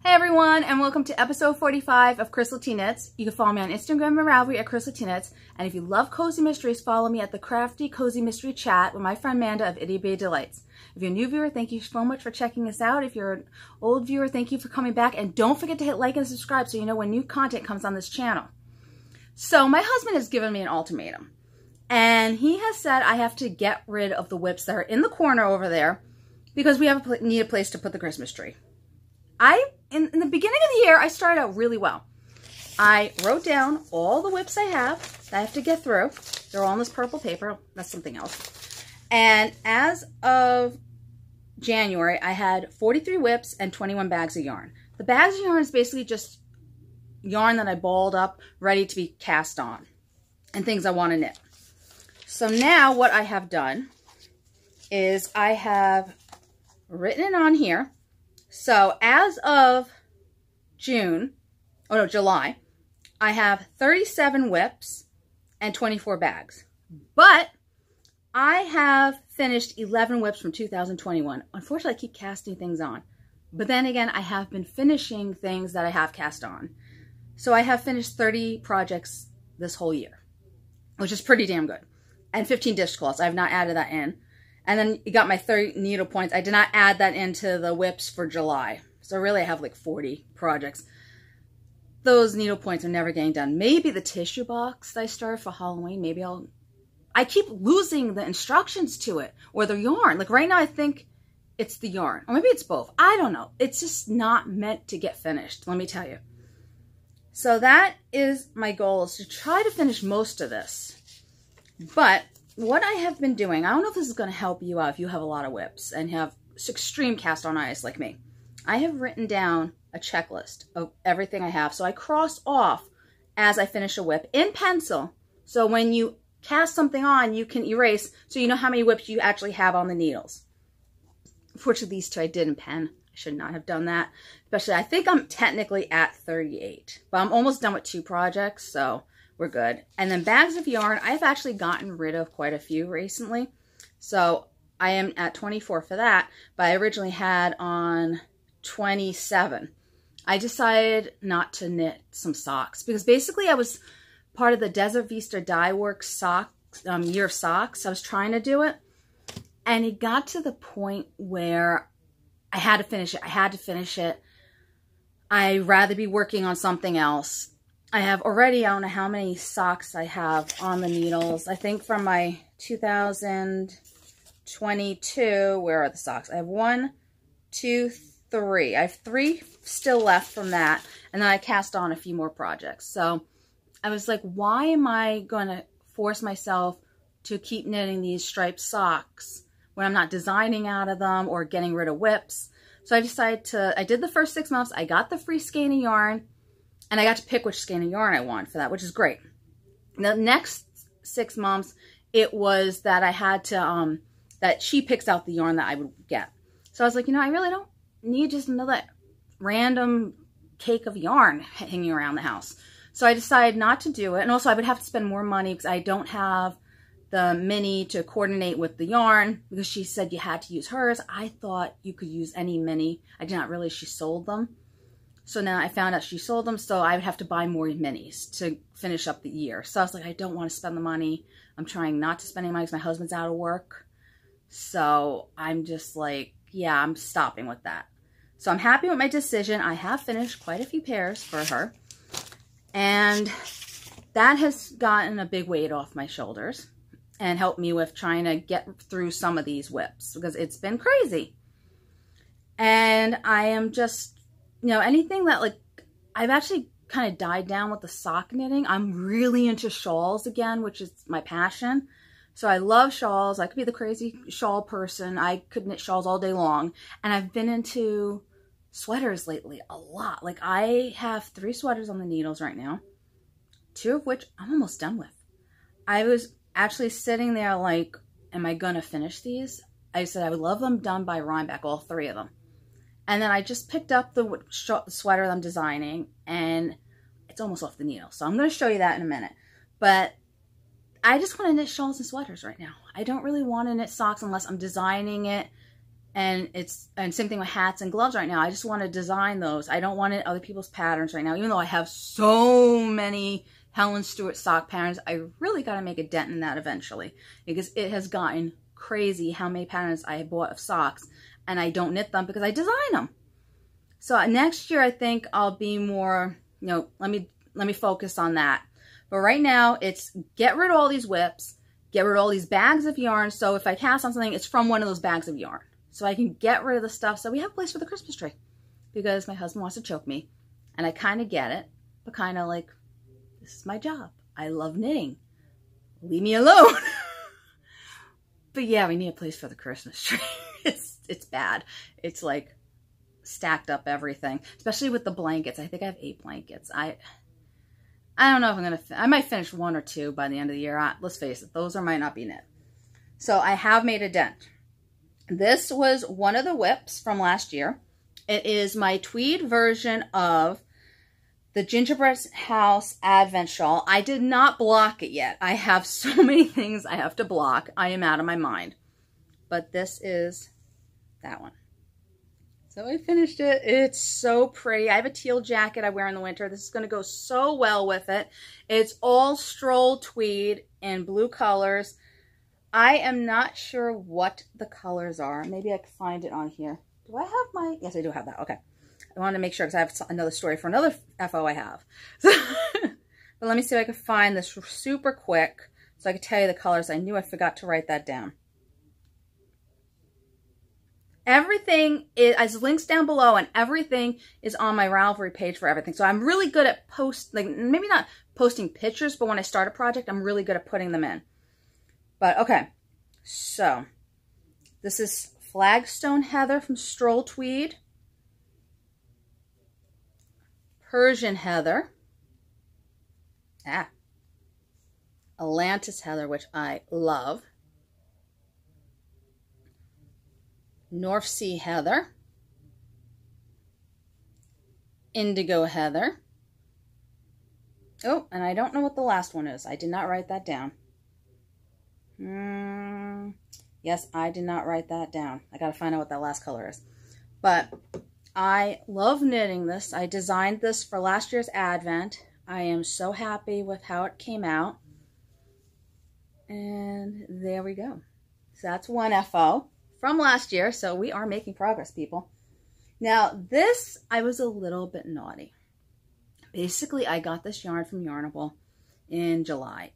Hey everyone, and welcome to episode 45 of Krista T Knits. You can follow me on Instagram and Ravelry at Krista T Knits. And if you love cozy mysteries, follow me at the Crafty Cozy Mystery Chat with my friend Manda of Itty Bitty Delights. If you're a new viewer, thank you so much for checking us out. If you're an old viewer, thank you for coming back. And don't forget to hit like and subscribe so you know when new content comes on this channel. So my husband has given me an ultimatum. And he has said I have to get rid of the whips that are in the corner over there because we need a place to put the Christmas tree. In the beginning of the year, I started out really well. I wrote down all the whips I have that I have to get through. They're all on this purple paper. That's something else. And as of January, I had 43 whips and 21 bags of yarn. The bags of yarn is basically just yarn that I balled up, ready to be cast on, and things I want to knit. So now what I have done is I have written it on here. So as of July, I have 37 whips and 24 bags. But I have finished 11 whips from 2021. Unfortunately, I keep casting things on. But then again, I have been finishing things that I have cast on. So I have finished 30 projects this whole year, which is pretty damn good. And 15 dishcloths. I have not added that in. And then you got my 30 needle points. I did not add that into the whips for July. So really I have like 40 projects. Those needle points are never getting done. Maybe the tissue box that I started for Halloween, maybe I keep losing the instructions to it or the yarn. Like right now I think it's the yarn. Or maybe it's both. I don't know. It's just not meant to get finished, let me tell you. So that is my goal, is to try to finish most of this. But what I have been doing, I don't know if this is going to help you out if you have a lot of whips and have extreme cast on eyes like me. I have written down a checklist of everything I have. So I cross off as I finish a whip in pencil. So when you cast something on, you can erase so you know how many whips you actually have on the needles. Unfortunately, these two I did in pen. I should not have done that. Especially, I think I'm technically at 38. But I'm almost done with 2 projects, so we're good. And then bags of yarn, I've actually gotten rid of quite a few recently. So I am at 24 for that, but I originally had on 27. I decided not to knit some socks because basically I was part of the Desert Vista Dye Works socks, year of socks. I was trying to do it, and it got to the point where I had to finish it. I'd rather be working on something else. I have already, I don't know how many socks I have on the needles. I think from my 2022, where are the socks? I have 1, 2, 3. I have 3 still left from that. And then I cast on a few more projects. So I was like, why am I going to force myself to keep knitting these striped socks when I'm not designing out of them or getting rid of whips? So I decided I did the first 6 months. I got the free skein of yarn. And I got to pick which skein of yarn I want for that, which is great. The next 6 months, it was that I had to, that she picks out the yarn that I would get. So I was like, you know, I really don't need just another random cake of yarn hanging around the house. So I decided not to do it. And also I would have to spend more money because I don't have the mini to coordinate with the yarn because she said you had to use hers. I thought you could use any mini. I did not realize she sold them. So now I found out she sold them, so I would have to buy more minis to finish up the year. So I was like, I don't want to spend the money. I'm trying not to spend any money because my husband's out of work. So I'm just like, yeah, I'm stopping with that. So I'm happy with my decision. I have finished quite a few pairs for her. And that has gotten a big weight off my shoulders and helped me with trying to get through some of these whips because it's been crazy. And I am just, you know, anything that, like, I've actually kind of died down with the sock knitting. I'm really into shawls again, which is my passion. So I love shawls. I could be the crazy shawl person. I could knit shawls all day long. And I've been into sweaters lately a lot. Like, I have 3 sweaters on the needles right now, 2 of which I'm almost done with. I was actually sitting there like, am I going to finish these? I said I would love them done by Rhinebeck, all 3 of them. And then I just picked up the sweater that I'm designing, and it's almost off the needle. So I'm going to show you that in a minute. But I just want to knit shawls and sweaters right now. I don't really want to knit socks unless I'm designing it And same thing with hats and gloves right now. I just want to design those. I don't want it other people's patterns right now. Even though I have so many Helen Stewart sock patterns, I really got to make a dent in that eventually, because it has gotten crazy how many patterns I have bought of socks and I don't knit them because I design them. So next year I think I'll be more, you know, let me focus on that. But right now it's get rid of all these whips, get rid of all these bags of yarn. So if I cast on something, it's from one of those bags of yarn. So I can get rid of the stuff so we have a place for the Christmas tree, because my husband wants to choke me and I kind of get it, but kind of like, this is my job. I love knitting. Leave me alone. But yeah, we need a place for the Christmas tree. It's bad. It's like stacked up everything, especially with the blankets. I think I have 8 blankets. I don't know if I'm going to, I might finish 1 or 2 by the end of the year. Let's face it, those might not be knit. So I have made a dent. This was one of the whips from last year. It is my tweed version of the Gingerbread House Advent Shawl. I did not block it yet. I have so many things I have to block. I am out of my mind. But this is that one. So I finished it. It's so pretty. I have a teal jacket I wear in the winter. This is going to go so well with it. It's all stroll tweed in blue colors. I am not sure what the colors are. Maybe I can find it on here. Do I have my... Yes, I do have that. Okay. I wanted to make sure because I have another story for another FO I have. But let me see if I can find this super quick so I can tell you the colors. I knew I forgot to write that down. Everything is links down below, and everything is on my Ravelry page for everything. So I'm really good at maybe not posting pictures, but when I start a project, I'm really good at putting them in. But okay, so this is Flagstone Heather from Stroll Tweed, Persian Heather, Atlantis Heather, which I love, North Sea Heather, Indigo Heather. Oh, and I don't know what the last one is. I did not write that down. Yes, I did not write that down. I got to find out what that last color is. But I love knitting this. I designed this for last year's Advent. I am so happy with how it came out. And there we go. So that's one FO from last year. So we are making progress, people. Now this, I was a little bit naughty. Basically, I got this yarn from Yarnable in July.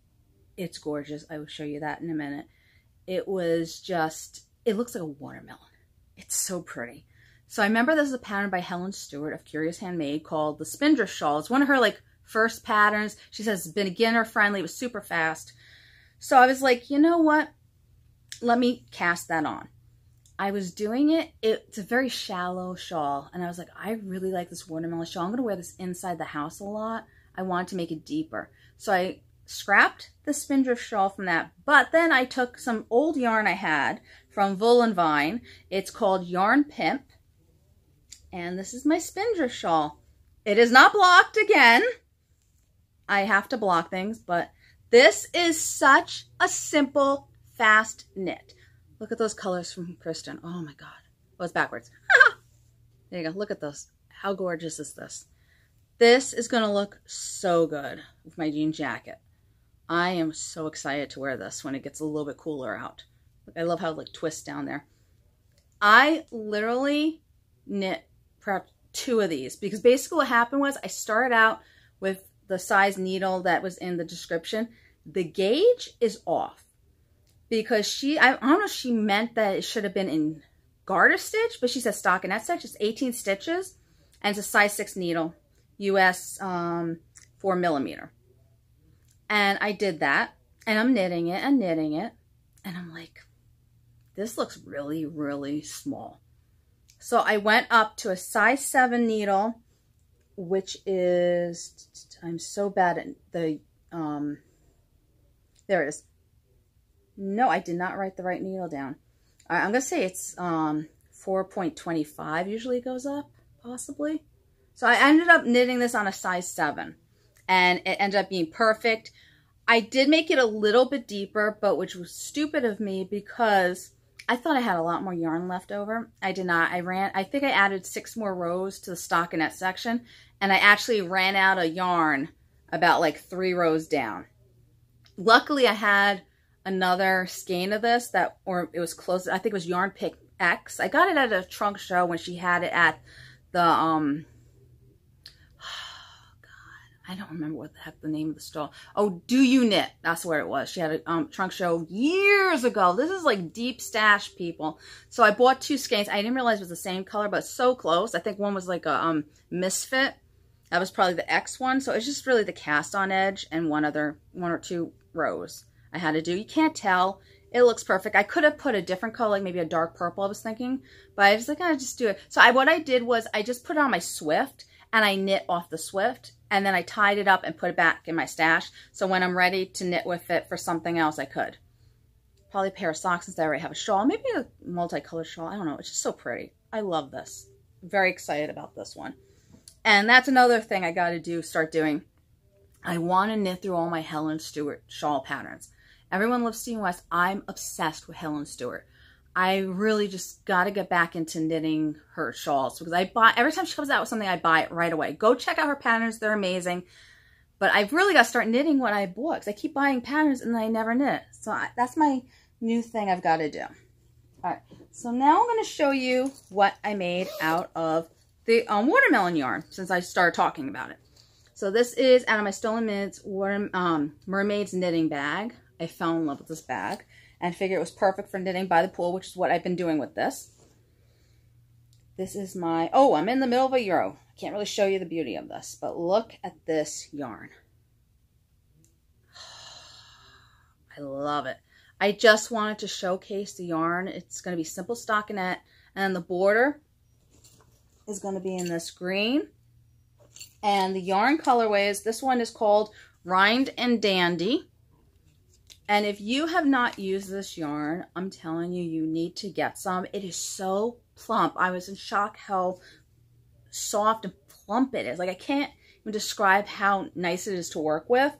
It's gorgeous. I will show you that in a minute. It was just, it looks like a watermelon. It's so pretty. So I remember there's a pattern by Helen Stewart of Curious Handmade called the Spindrift Shawl. It's one of her like first patterns. She says it's beginner friendly. It was super fast. So I was like, you know what? Let me cast that on. I was doing it. It's a very shallow shawl. And I was like, I really like this watermelon shawl. I'm going to wear this inside the house a lot. I wanted to make it deeper. So I scrapped the Spindrift Shawl from that. But then I took some old yarn I had from Wool & Vine. It's called Yarn Pimp. And this is my Spindrift Shawl. It is not blocked again. I have to block things, but this is such a simple, fast knit. Look at those colors from Krista. Oh my God. Oh, it's backwards. There you go. Look at those. How gorgeous is this? This is going to look so good with my jean jacket. I am so excited to wear this when it gets a little bit cooler out. Look, I love how it like twists down there. I literally knit perhaps 2 of these because basically what happened was I started out with the size needle that was in the description. The gauge is off because I don't know if she meant that it should have been in garter stitch, but she says stockinette stitch. It's 18 stitches and it's a size 6 needle, US 4mm. And I did that and I'm knitting it and knitting it. And I'm like, this looks really, really small. So I went up to a size 7 needle, which is, I'm so bad at the, there it is. No, I did not write the right needle down. I'm going to say it's 4.25 usually goes up, possibly. So I ended up knitting this on a size 7, and it ended up being perfect. I did make it a little bit deeper, but which was stupid of me because I thought I had a lot more yarn left over. I did not. I think I added 6 more rows to the stockinette section, and I actually ran out of yarn about like 3 rows down. Luckily, I had another skein of this or it was close. I think it was Yarn Pick X. I got it at a trunk show when she had it at the, oh God, I don't remember what the heck the name of the stall. Oh, Do You Knit? That's where it was. She had a trunk show years ago. This is like deep stash, people. So I bought 2 skeins. I didn't realize it was the same color, but so close. I think one was like a Misfit. That was probably the X one. So it's just really the cast on edge and one or 2 rows I had to do. You can't tell. It looks perfect. I could have put a different color, like maybe a dark purple, I was thinking. But I was like, I'll just do it. So what I did was I just put it on my Swift and I knit off the Swift. And then I tied it up and put it back in my stash. So when I'm ready to knit with it for something else, I could. Probably a pair of socks since I already have a shawl. Maybe a multicolored shawl. I don't know. It's just so pretty. I love this. Very excited about this one. And that's another thing I got to start doing. I want to knit through all my Helen Stewart shawl patterns. Everyone loves Steve West. I'm obsessed with Helen Stewart. I really just got to get back into knitting her shawls because every time she comes out with something, I buy it right away. Go check out her patterns. They're amazing. But I've really got to start knitting what I bought because I keep buying patterns and I never knit. So that's my new thing I've got to do. All right. So now I'm going to show you what I made out of the watermelon yarn since I started talking about it. So this is out of my Stolen Minutes Mermaid's knitting bag. I fell in love with this bag and figured it was perfect for knitting by the pool, which is what I've been doing with this. This is my, I'm in the middle of a Euro. I can't really show you the beauty of this, but look at this yarn. I love it. I just wanted to showcase the yarn. It's going to be simple stockinette, and then the border is going to be in this green. And the yarn colorways, this one is called Rind and Dandy. And if you have not used this yarn, I'm telling you, you need to get some. It is so plump. I was in shock how soft and plump it is. Like, I can't even describe how nice it is to work with.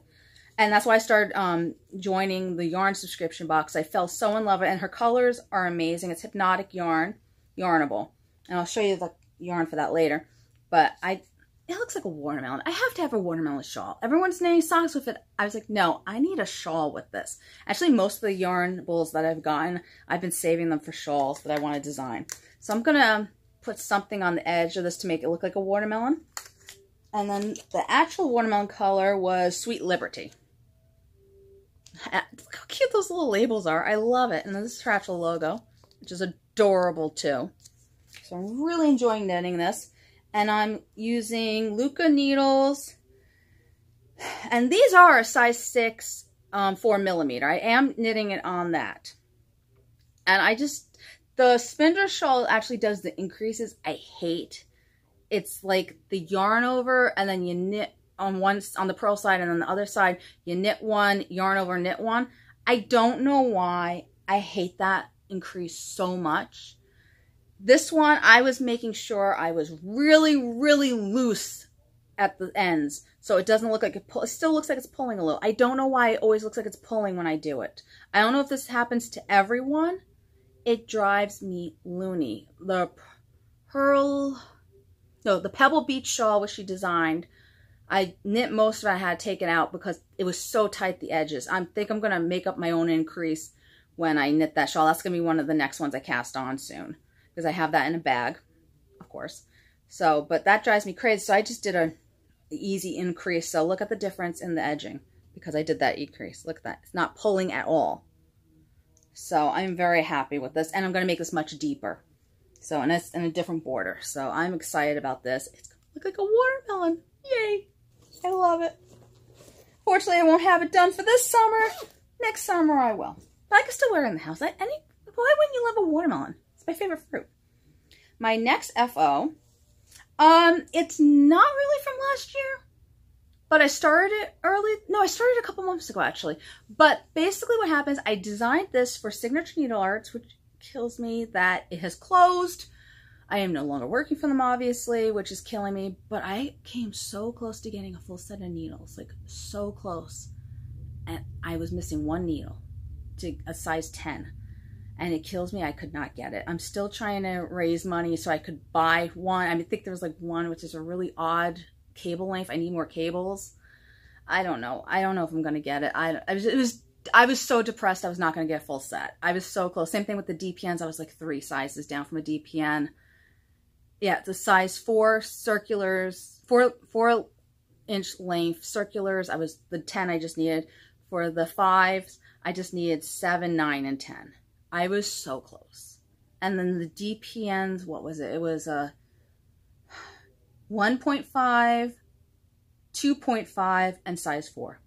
And that's why I started joining the yarn subscription box. I fell so in love with it. And her colors are amazing. It's Hypnotic yarn, yarnable. And I'll show you the yarn for that later. But it looks like a watermelon. I have to have a watermelon shawl. Everyone's knitting socks with it. I was like, no, I need a shawl with this. Actually, most of the yarn bowls that I've gotten, I've been saving them for shawls that I want to design. So I'm going to put something on the edge of this to make it look like a watermelon. And then the actual watermelon color was Sweet Liberty. Look how cute those little labels are. I love it. And then this is her actual logo, which is adorable too. So I'm really enjoying knitting this. And I'm using Luca needles. And these are a size 6, 4mm. I am knitting it on that. And the spindle shawl actually does the increases. I hate. It's like the yarn over and then you knit on the purl side and on the other side you knit one, yarn over, knit one. I don't know why. I hate that increase so much. This one, I was making sure I was really, really loose at the ends. So it doesn't look like it still looks like it's pulling a little. I don't know why it always looks like it's pulling when I do it. I don't know if this happens to everyone. It drives me loony. The Pebble Beach shawl, which she designed, I knit most of it. I had to take it out because it was so tight, the edges. I think I'm going to make up my own increase when I knit that shawl. That's going to be one of the next ones I cast on soon. Because I have that in a bag, of course. So, but that drives me crazy. So I just did an easy increase. So look at the difference in the edging because I did that increase. Look at that. It's not pulling at all. So I'm very happy with this. And I'm going to make this much deeper. So, and it's in a different border. So I'm excited about this. It's going to look like a watermelon. Yay. I love it. Fortunately, I won't have it done for this summer. Next summer I will. But I can still wear it in the house. Why wouldn't you love a watermelon? My favorite fruit. My next FO, it's not really from last year, but I started it early. No, I started a couple months ago actually. But basically what happens, I designed this for Signature Needle Arts, which kills me that it has closed. I am no longer working for them, obviously, which is killing me. But I came so close to getting a full set of needles, like so close. And I was missing one needle to a size 10. and it kills me. I could not get it. I'm still trying to raise money so I could buy one. I think there was like one which is a really odd cable length. I need more cables. I don't know. I don't know if I'm gonna get it. I was so depressed I was not gonna get a full set. I was so close. Same thing with the DPNs. I was like 3 sizes down from a DPN. Yeah, the size 4 circulars, 4-inch length circulars. I was the 10 I just needed. For the 5s, I just needed 7, 9, and 10. I was so close. And then the DPNs, what was it? It was a 1.5, 2.5, and size 4.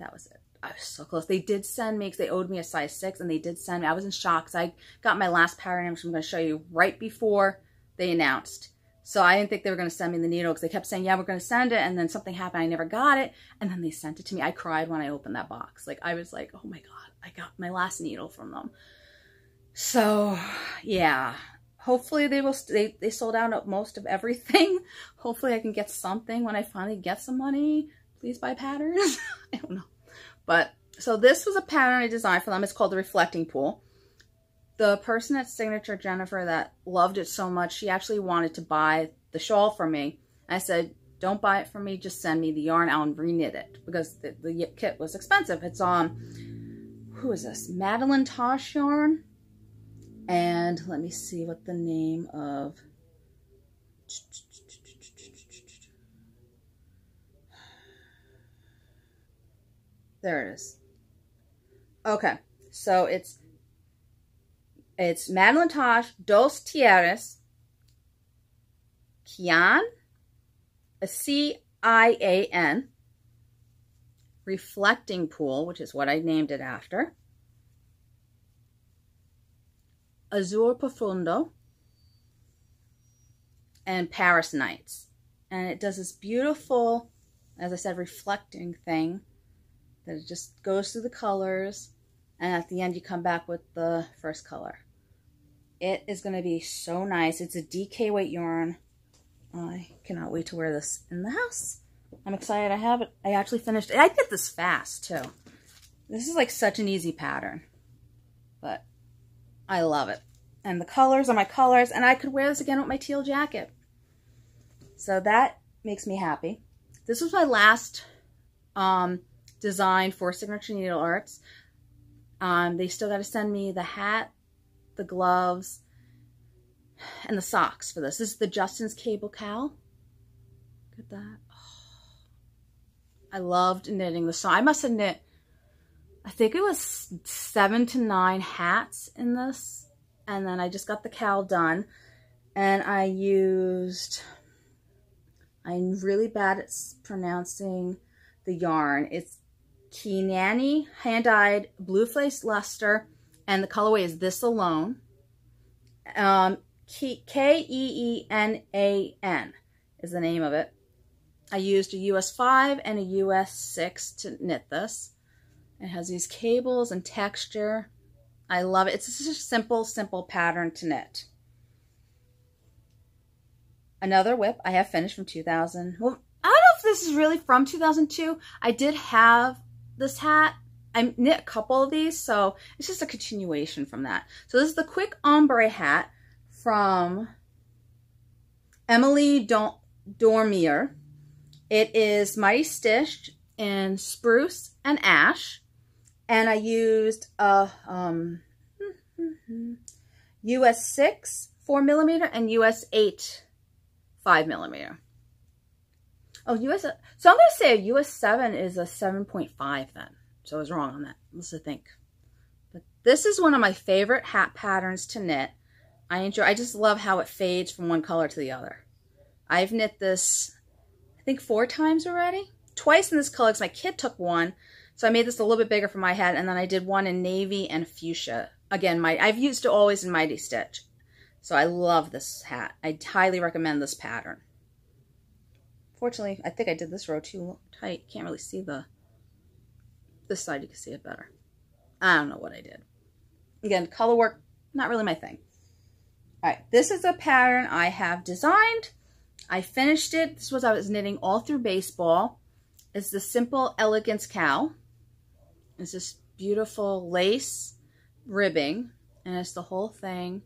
That was it. I was so close. They did send me, because they owed me a size 6, and they did send me. I was in shock, because I got my last pattern, which I'm going to show you right before they announced. So I didn't think they were going to send me the needle, because they kept saying, yeah, we're going to send it, and then something happened. I never got it, and then they sent it to me. I cried when I opened that box. Like, I was like, oh my God, I got my last needle from them. So, yeah. Hopefully they sold out most of everything. Hopefully I can get something when I finally get some money. Please buy patterns. I don't know. But, so this was a pattern I designed for them. It's called the Reflecting Pool. The person at Signature, Jennifer, that loved it so much, she actually wanted to buy the shawl for me. I said, don't buy it for me, just send me the yarn, I'll reknit it. Because the kit was expensive. It's on, who is this? Madeline Tosh yarn. And let me see what the name of... There it is. Okay, so it's Madeline Tosh, Dos Tierras, Cian, a C-I-A-N, Reflecting Pool, which is what I named it after, Azul Profundo, and Paris Nights. And it does this beautiful, as I said, reflecting thing that it just goes through the colors, and at the end you come back with the first color. It is going to be so nice. It's a DK weight yarn. I cannot wait to wear this in the house. I'm excited I have it. I actually finished it. I did this fast too. This is like such an easy pattern, but I love it. And the colors are my colors, and I could wear this again with my teal jacket. So that makes me happy. This was my last design for Signature Needle Arts. They still got to send me the hat, the gloves, and the socks for this. This is the Justin's Cable Cowl. Look at that. Oh, I loved knitting the song. I must have knit, I think it was 7 to 9 hats in this. And then I just got the cowl done. And I'm really bad at pronouncing the yarn. It's Keenani hand-dyed blue face luster, and the colorway is This Alone. K-E-E-N-A-N is the name of it. I used a US 5 and a US 6 to knit this. It has these cables and texture. I love it. It's just a simple, simple pattern to knit. Another whip I have finished from 2000. Well, I don't know if this is really from 2002. I did have this hat. I knit a couple of these, so it's just a continuation from that. So this is the Quick Ombre Hat from Emmeline Dormier. It is mighty stitched in spruce and ash, and I used a US 6 4mm and US 8 5mm. Oh, so I'm going to say a US 7 is a 7.5 then. So I was wrong on that. Let's think. But this is one of my favorite hat patterns to knit. I just love how it fades from one color to the other. I've knit this, I think 4 times already. Twice in this color because my kid took one. So I made this a little bit bigger for my head, and then I did one in navy and fuchsia. Again, I've used it always in Mighty Stitch. So I love this hat. I highly recommend this pattern. Fortunately, I think I did this row too tight. Can't really see this side. You can see it better. I don't know what I did. Again, color work, not really my thing. All right, this is a pattern I have designed. I finished it. This was I was knitting all through baseball. It's the simple Elegance cowl. It's this beautiful lace ribbing. and it's the whole thing.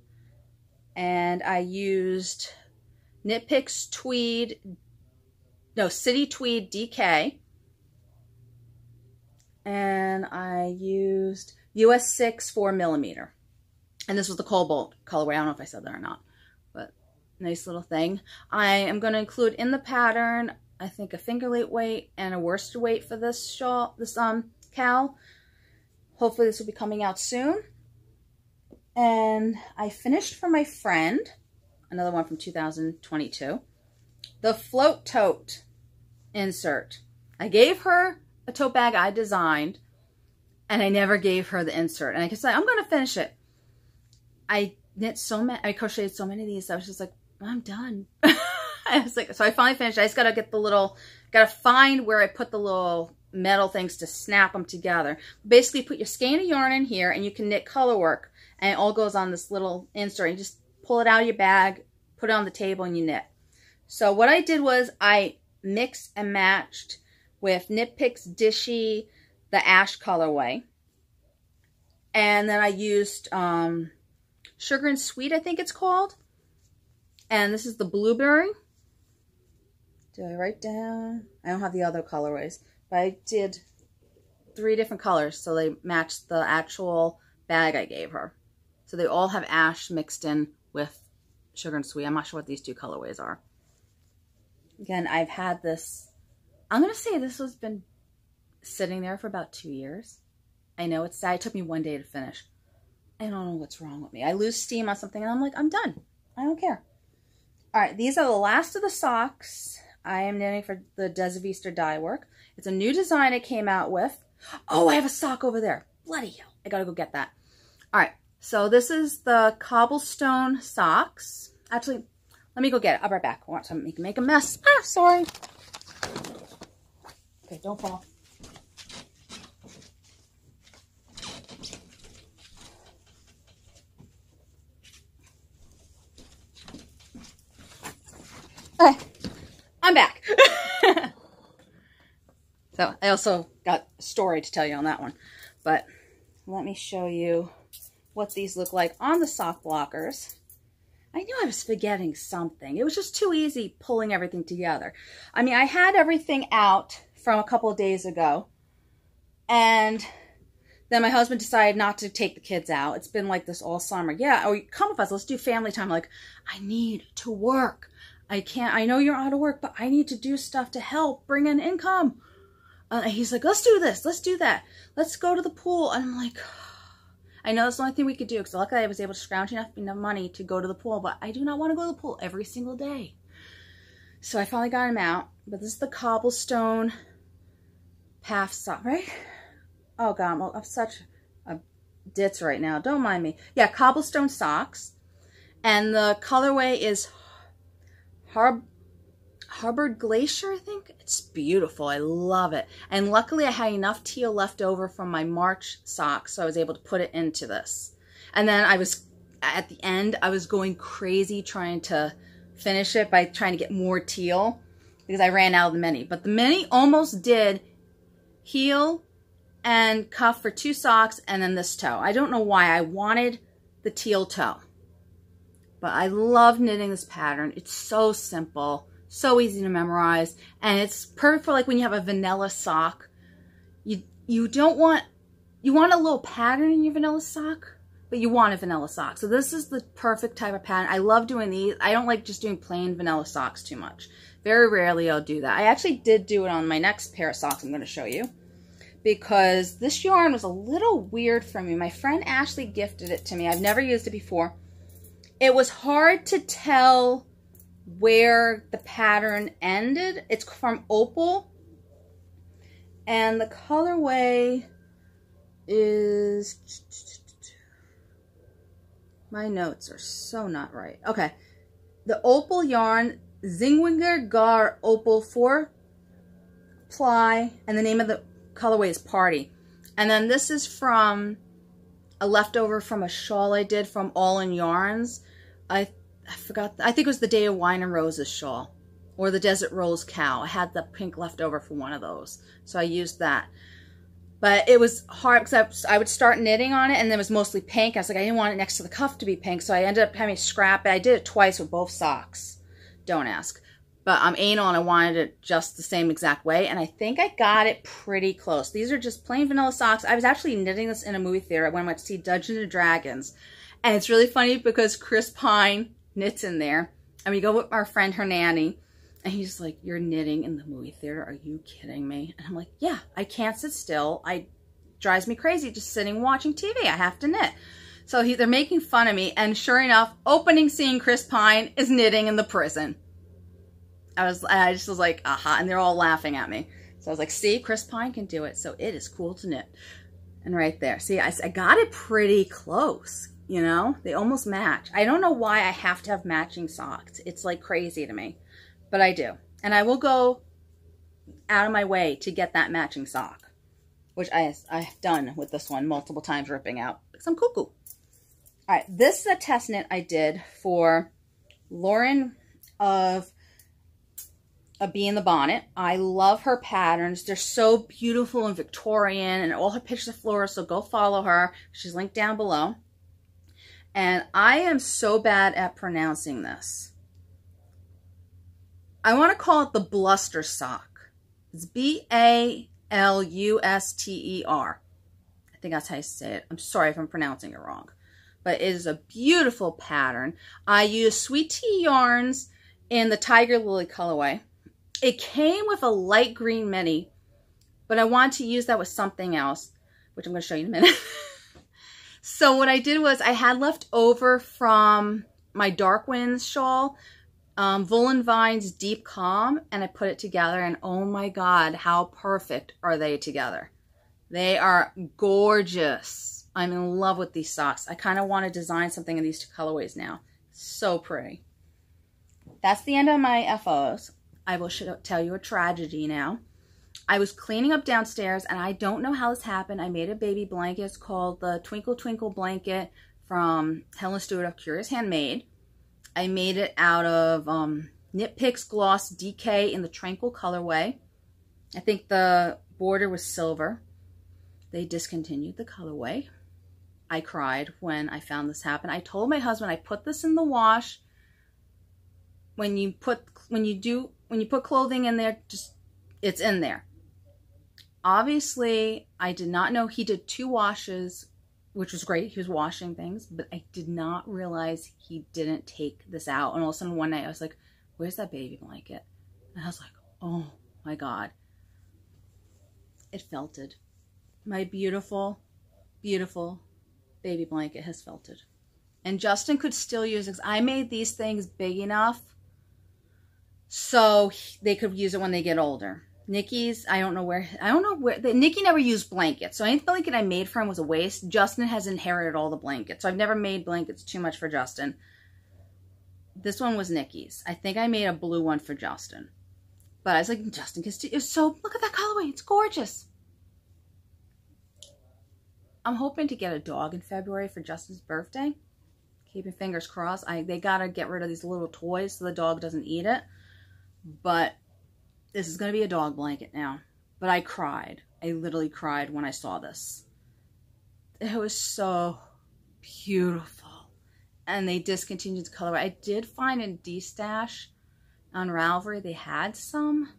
And I used Knit Picks Tweed, no, City Tweed DK. And I used US 6 4mm. And this was the Cobalt colorway. I don't know if I said that or not, but nice little thing. I am going to include in the pattern, I think, a finger weight and a worsted weight for this shawl, this cowl. Hopefully this will be coming out soon. And I finished for my friend, another one from 2022, the Flote Tote insert. I gave her a tote bag I designed, and I never gave her the insert. And I said, I'm going to finish it. I crocheted so many of these. I was just like, I'm done. I was like, so I finally finished. I just got to get the little, got to find where I put the little metal things to snap them together. Basically, put your skein of yarn in here, and you can knit color work. And it all goes on this little insert. You just pull it out of your bag, put it on the table, and you knit. So what I did was I mixed and matched with Knit Picks Dishy, the Ash colorway. And then I used Sugar and Sweet, I think it's called. And this is the Blueberry. Did I write down? I don't have the other colorways. But I did 3 different colors, so they matched the actual bag I gave her. So they all have ash mixed in with Sugar and Sweet. I'm not sure what these 2 colorways are. Again, I've had this, I'm going to say this has been sitting there for about 2 years. I know it's sad. It took me 1 day to finish. I don't know what's wrong with me. I lose steam on something and I'm like, I'm done. I don't care. All right, these are the last of the socks. I am knitting for the Desivista dye work. It's a new design I came out with. Oh, I have a sock over there. Bloody hell. I got to go get that. All right. So this is the Coblestone socks. Actually, let me go get it. I'll be right back. I want to make a mess. Ah, sorry. Okay, don't fall. Okay, I'm back. So I also got a story to tell you on that one. But let me show you what these look like on the sock blockers. I knew I was forgetting something. It was just too easy pulling everything together. I mean, I had everything out from a couple of days ago, and then my husband decided not to take the kids out. It's been like this all summer. Yeah, oh, come with us. Let's do family time. Like, I need to work. I can't, I know you're out of work, but I need to do stuff to help bring in income. He's like, let's do this. Let's do that. Let's go to the pool. And I'm like, I know that's the only thing we could do, because luckily I was able to scrounge enough money to go to the pool, but I do not want to go to the pool every single day. So I finally got him out. But this is the Cobblestone Path sock, right? Oh God, I'm such a ditz right now. Don't mind me. Yeah, Cobblestone socks. And the colorway is Harbored Glacier, I think. It's beautiful. I love it. And luckily I had enough teal left over from my March socks, so I was able to put it into this. And then I was, at the end, I was going crazy trying to finish it by trying to get more teal, because I ran out of the mini. But the mini almost did heel and cuff for 2 socks and then this toe. I don't know why I wanted the teal toe. But I love knitting this pattern. It's so simple, so easy to memorize, and it's perfect for like when you have a vanilla sock. You don't want, you want a little pattern in your vanilla sock, but you want a vanilla sock. So this is the perfect type of pattern. I love doing these. I don't like just doing plain vanilla socks too much. Very rarely I'll do that. I actually did do it on my next pair of socks I'm going to show you, because this yarn was a little weird for me. My friend Ashley gifted it to me. I've never used it before. It was hard to tell where the pattern ended. It's from Opal, and the colorway is, my notes are so not right. Okay, the Opal yarn, Zingwinger Gar Opal 4-ply, and the name of the colorway is Party. And then this is from a leftover from a shawl I did from All in Yarns. I forgot, I think it was the Day of Wine and Roses shawl, or the Desert Rose cowl. I had the pink left over for one of those, so I used that. But it was hard because I would start knitting on it and then it was mostly pink. I was like, I didn't want it next to the cuff to be pink. So I ended up having to scrap it. I did it twice with both socks. Don't ask. But I'm anal and I wanted it just the same exact way. And I think I got it pretty close. These are just plain vanilla socks. I was actually knitting this in a movie theater when I went to see Dungeons and Dragons. And it's really funny because Chris Pine knits in there. And we go with our friend, her nanny. And he's like, you're knitting in the movie theater? Are you kidding me? And I'm like, yeah, I can't sit still. It drives me crazy just sitting watching TV. I have to knit. So they're making fun of me. And sure enough, opening scene, Chris Pine is knitting in the prison. I just was like, aha. And they're all laughing at me. So I was like, see, Chris Pine can do it. So it is cool to knit. And right there, see, I got it pretty close. You know, they almost match. I don't know why I have to have matching socks. It's like crazy to me. But I do. And I will go out of my way to get that matching sock. Which I've done with this one multiple times, ripping out. Because I'm cuckoo. Alright, this is a test knit I did for Lauren of A Bee in the Bonnet. I love her patterns. They're so beautiful and Victorian. And all her pictures of flowers. So go follow her. She's linked down below. And I am so bad at pronouncing this. I want to call it the Baluster Sock. It's B-A-L-U-S-T-E-R. I think that's how you say it. I'm sorry if I'm pronouncing it wrong. But it is a beautiful pattern. I use Sweet Tea yarns in the Tiger Lily colorway. It came with a light green mini, but I want to use that with something else, which I'm going to show you in a minute. So what I did was I had left over from my Dark Winds shawl, Woolen Vines Deep Calm, and I put it together, and oh my god, how perfect are they together. They are gorgeous. I'm in love with these socks. I kind of want to design something in these two colorways now. So pretty. That's the end of my FOs. I will tell you a tragedy now. I was cleaning up downstairs, and I don't know how this happened. I made a baby blanket. It's called the Twinkle Twinkle Blanket from Helen Stewart of Curious Handmade. I made it out of Knit Picks Gloss DK in the Tranquil colorway. I think the border was silver. They discontinued the colorway. I cried when I found this happen. I told my husband I put this in the wash. When you put clothing in there, it's in there. Obviously, I did not know he did 2 washes, which was great. He was washing things, but I did not realize he didn't take this out. And all of a sudden one night I was like, where's that baby blanket? And I was like, oh my god. It felted. My beautiful, beautiful baby blanket has felted. And Justin could still use it because I made these things big enough so they could use it when they get older. Nikki's, I don't know where, Nikki never used blankets. So any blanket I made for him was a waste. Justin has inherited all the blankets. So I've never made blankets too much for Justin. This one was Nikki's. I think I made a blue one for Justin. But I was like, Justin, it's so, look at that colorway. It's gorgeous. I'm hoping to get a dog in February for Justin's birthday. Keeping fingers crossed. They gotta get rid of these little toys so the dog doesn't eat it. But this is going to be a dog blanket now. But I cried. I literally cried when I saw this. It was so beautiful. And they discontinued the color. I did find in D-Stash on Ravelry they had some.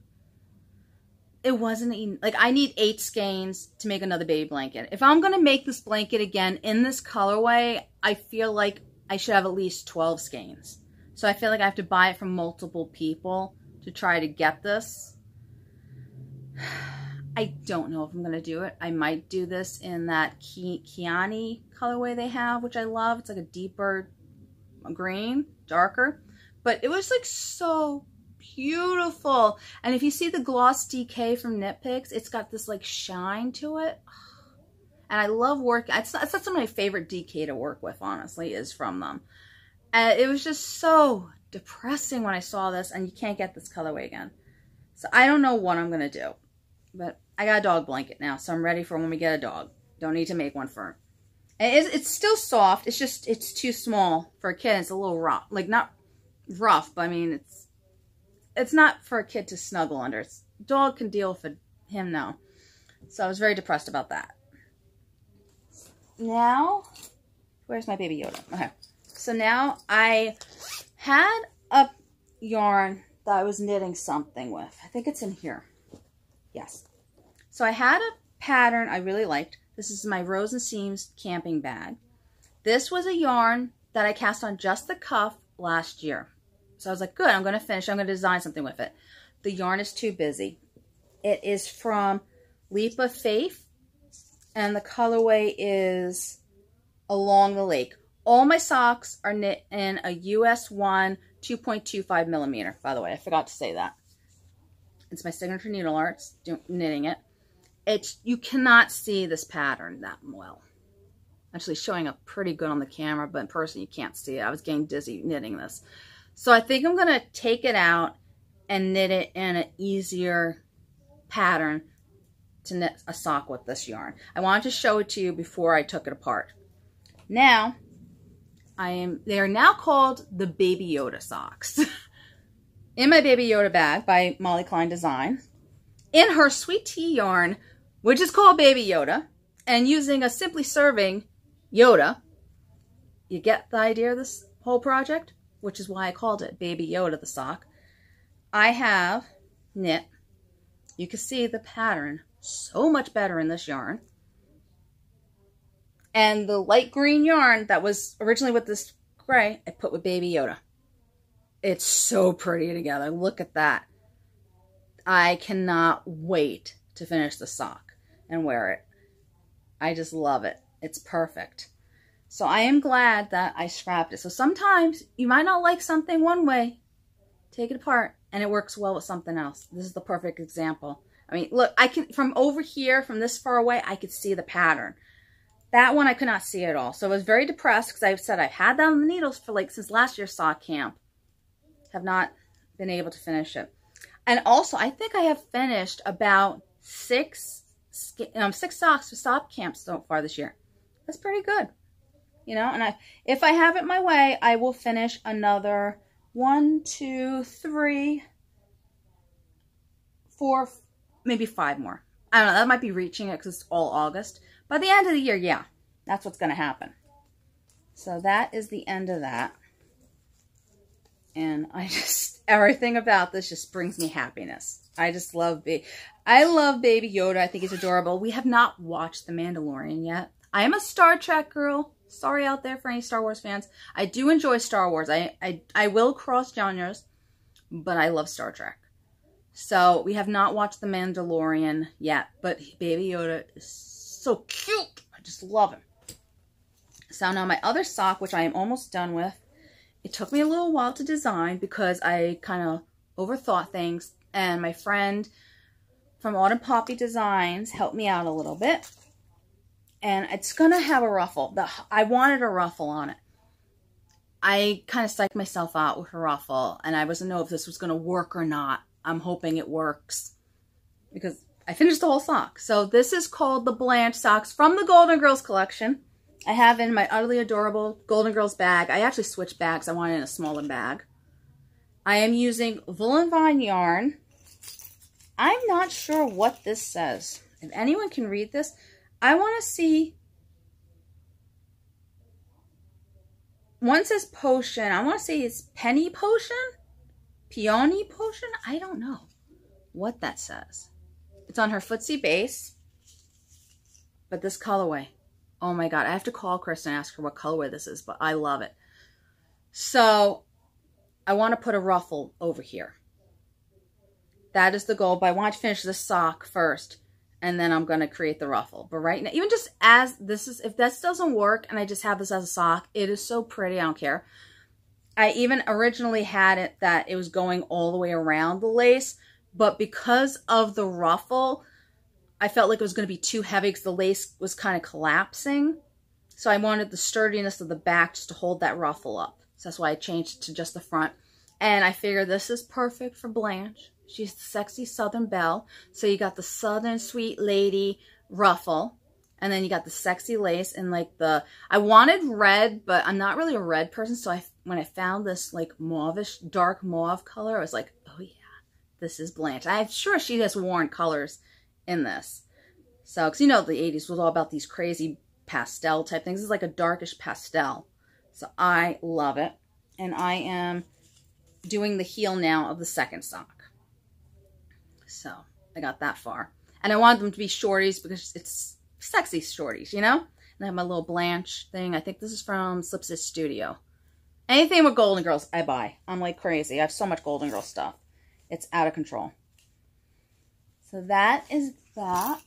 It wasn't even, like, I need 8 skeins to make another baby blanket. If I'm going to make this blanket again in this colorway, I feel like I should have at least 12 skeins. So I feel like I have to buy it from multiple people to try to get this. I don't know if I'm going to do it. I might do this in that Kiani colorway they have, which I love. It's like a deeper green, darker. But it was like so beautiful. And if you see the Gloss DK from Knit Picks, it's got this like shine to it. And I love working. It's not some of my favorite DK to work with, honestly, is from them. And it was just so depressing when I saw this, and you can't get this colorway again. So I don't know what I'm going to do. But I got a dog blanket now, so I'm ready for when we get a dog. Don't need to make one for her. And it's still soft. It's just, it's too small for a kid. It's a little rough. Like, not rough, but I mean, it's not for a kid to snuggle under. Dog can deal with him now. So I was very depressed about that. Now, where's my baby Yoda? Okay. So now I had a yarn that I was knitting something with. I think it's in here. Yes. So I had a pattern I really liked. This is my Rows and Seams camping bag. This was a yarn that I cast on just the cuff last year. So I was like, good, I'm going to finish. I'm going to design something with it. The yarn is too busy. It is from Leap of Faith, and the colorway is Along the Lake. All my socks are knit in a US 1 2.25 millimeter, by the way. I forgot to say that. It's my signature needle arts, knitting it. You cannot see this pattern that well. Actually showing up pretty good on the camera, but in person you can't see it. I was getting dizzy knitting this. So I think I'm going to take it out and knit it in an easier pattern to knit a sock with this yarn. I wanted to show it to you before I took it apart. Now, they are now called the Baby Yoda socks. In my Baby Yoda bag by Molly Klein Design, in her Sweet Tea yarn, which is called Baby Yoda, and using a Simply Serving Yoda, you get the idea of this whole project, which is why I called it Baby Yoda the sock. I have knit, you can see the pattern so much better in this yarn. And the light green yarn that was originally with this gray, I put with Baby Yoda. It's so pretty together. Look at that. I cannot wait to finish the sock and wear it. I just love it. It's perfect. So I am glad that I scrapped it. So sometimes you might not like something one way. Take it apart and it works well with something else. This is the perfect example. I mean, look, I can, from over here, from this far away, I could see the pattern. That one I could not see at all. So I was very depressed because I said I've had that on the needles for like since last year's sock camp. Have not been able to finish it. And also, I think I have finished about six socks for sock camp so far this year. That's pretty good. You know, and if I have it my way, I will finish another 1, 2, 3, 4, maybe 5 more. I don't know, that might be reaching it because it's all August. By the end of the year, yeah, that's what's going to happen. So that is the end of that. And everything about this just brings me happiness. I just love, I love Baby Yoda. I think he's adorable. We have not watched The Mandalorian yet. I am a Star Trek girl. Sorry out there for any Star Wars fans. I do enjoy Star Wars. I will cross genres, but I love Star Trek. So we have not watched The Mandalorian yet, but Baby Yoda is so cute. I just love him. So now my other sock, which I am almost done with, it took me a little while to design because I kind of overthought things, and my friend from Autumn Poppy Designs helped me out a little bit. And it's going to have a ruffle. I wanted a ruffle on it. I kind of psyched myself out with a ruffle, and I wasn't know if this was going to work or not. I'm hoping it works because I finished the whole sock. So this is called the Blanche Socks from the Golden Girls collection. I have in my utterly adorable Golden Girls bag. I actually switched bags. I wanted it in a smaller bag. I am using Wool & Vine yarn. I'm not sure what this says. If anyone can read this, I want to see. One says potion. I want to say it's penny potion? Peony potion? I don't know what that says. It's on her footsie base. But this colorway. Oh my God. I have to call Krista and ask her what colorway this is, but I love it. So I want to put a ruffle over here. That is the goal, but I want to finish the sock first. And then I'm going to create the ruffle. But right now, even just as this is, if this doesn't work and I just have this as a sock, it is so pretty. I don't care. I even originally had it that it was going all the way around the lace. But because of the ruffle, I felt like it was going to be too heavy because the lace was kind of collapsing. So I wanted the sturdiness of the back just to hold that ruffle up. So that's why I changed it to just the front. And I figured this is perfect for Blanche. She's the sexy Southern belle. So you got the Southern sweet lady ruffle. And then you got the sexy lace and like the... I wanted red, but I'm not really a red person. So when I found this like mauvish, dark mauve color, I was like, oh yeah, this is Blanche. I'm sure she has worn colors in this. So, because you know the 80s was all about these crazy pastel type things. This is like a darkish pastel. So I love it. And I am doing the heel now of the second sock. So I got that far. And I wanted them to be shorties because it's sexy shorties, you know? And I have my little Blanche thing. I think this is from Slipstitch Studio. Anything with Golden Girls, I buy. I'm like crazy. I have so much Golden Girl stuff. It's out of control. So that is that.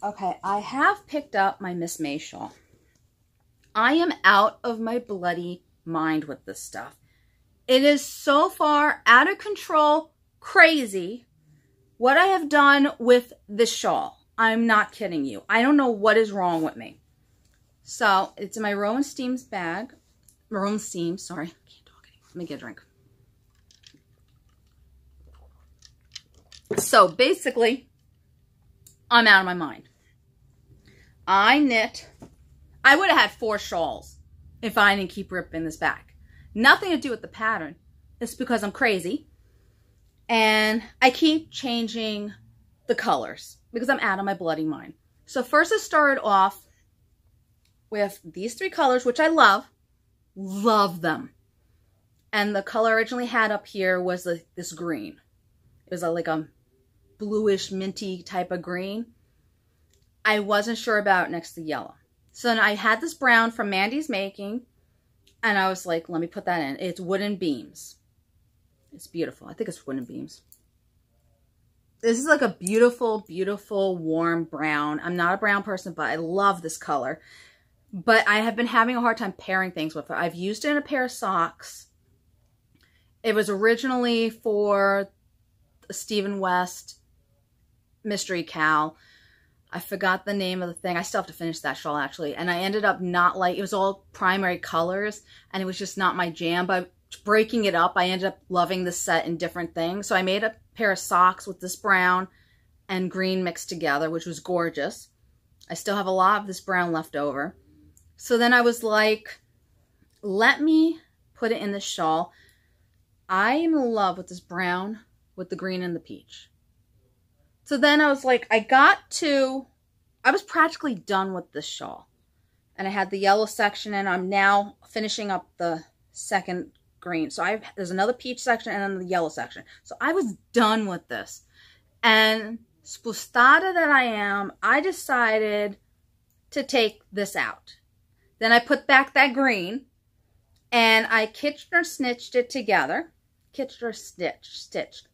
Okay, I have picked up my Miss May Shawl. I am out of my bloody mind with this stuff. It is so far out of control, crazy, what I have done with this shawl. I'm not kidding you. I don't know what is wrong with me. So, it's in my Rowan Steams bag. Rowan Steams, sorry. I can't talk anymore. Let me get a drink. So, basically, I'm out of my mind. I knit. I would have had 4 shawls if I didn't keep ripping this back. Nothing to do with the pattern. It's because I'm crazy. And I keep changing the colors because I'm out of my bloody mind. So first I started off with these 3 colors, which I love. Love them. And the color I originally had up here was this green. It was like a bluish minty type of green. I wasn't sure about next to yellow. So then I had this brown from Mandy's Making, and I was like, let me put that in. It's Wooden Beams. It's beautiful. I think it's Wooden Beams. This is like a beautiful, beautiful, warm brown. I'm not a brown person, but I love this color. But I have been having a hard time pairing things with it. I've used it in a pair of socks. It was originally for Stephen West Mystery Cowl. I forgot the name of the thing. I still have to finish that shawl, actually. And I ended up not like, it was all primary colors, and it was just not my jam. But breaking it up, I ended up loving the set in different things. So I made a pair of socks with this brown and green mixed together, which was gorgeous. I still have a lot of this brown left over. So then I was like, let me put it in the shawl. I am in love with this brown with the green and the peach. So then I was like, I was practically done with this shawl. And I had the yellow section, and I'm now finishing up the second green. So there's another peach section and then the yellow section. So I was done with this. And spustada that I am, I decided to take this out. Then I put back that green, and I kitched or snitched it together. Kitched or stitched.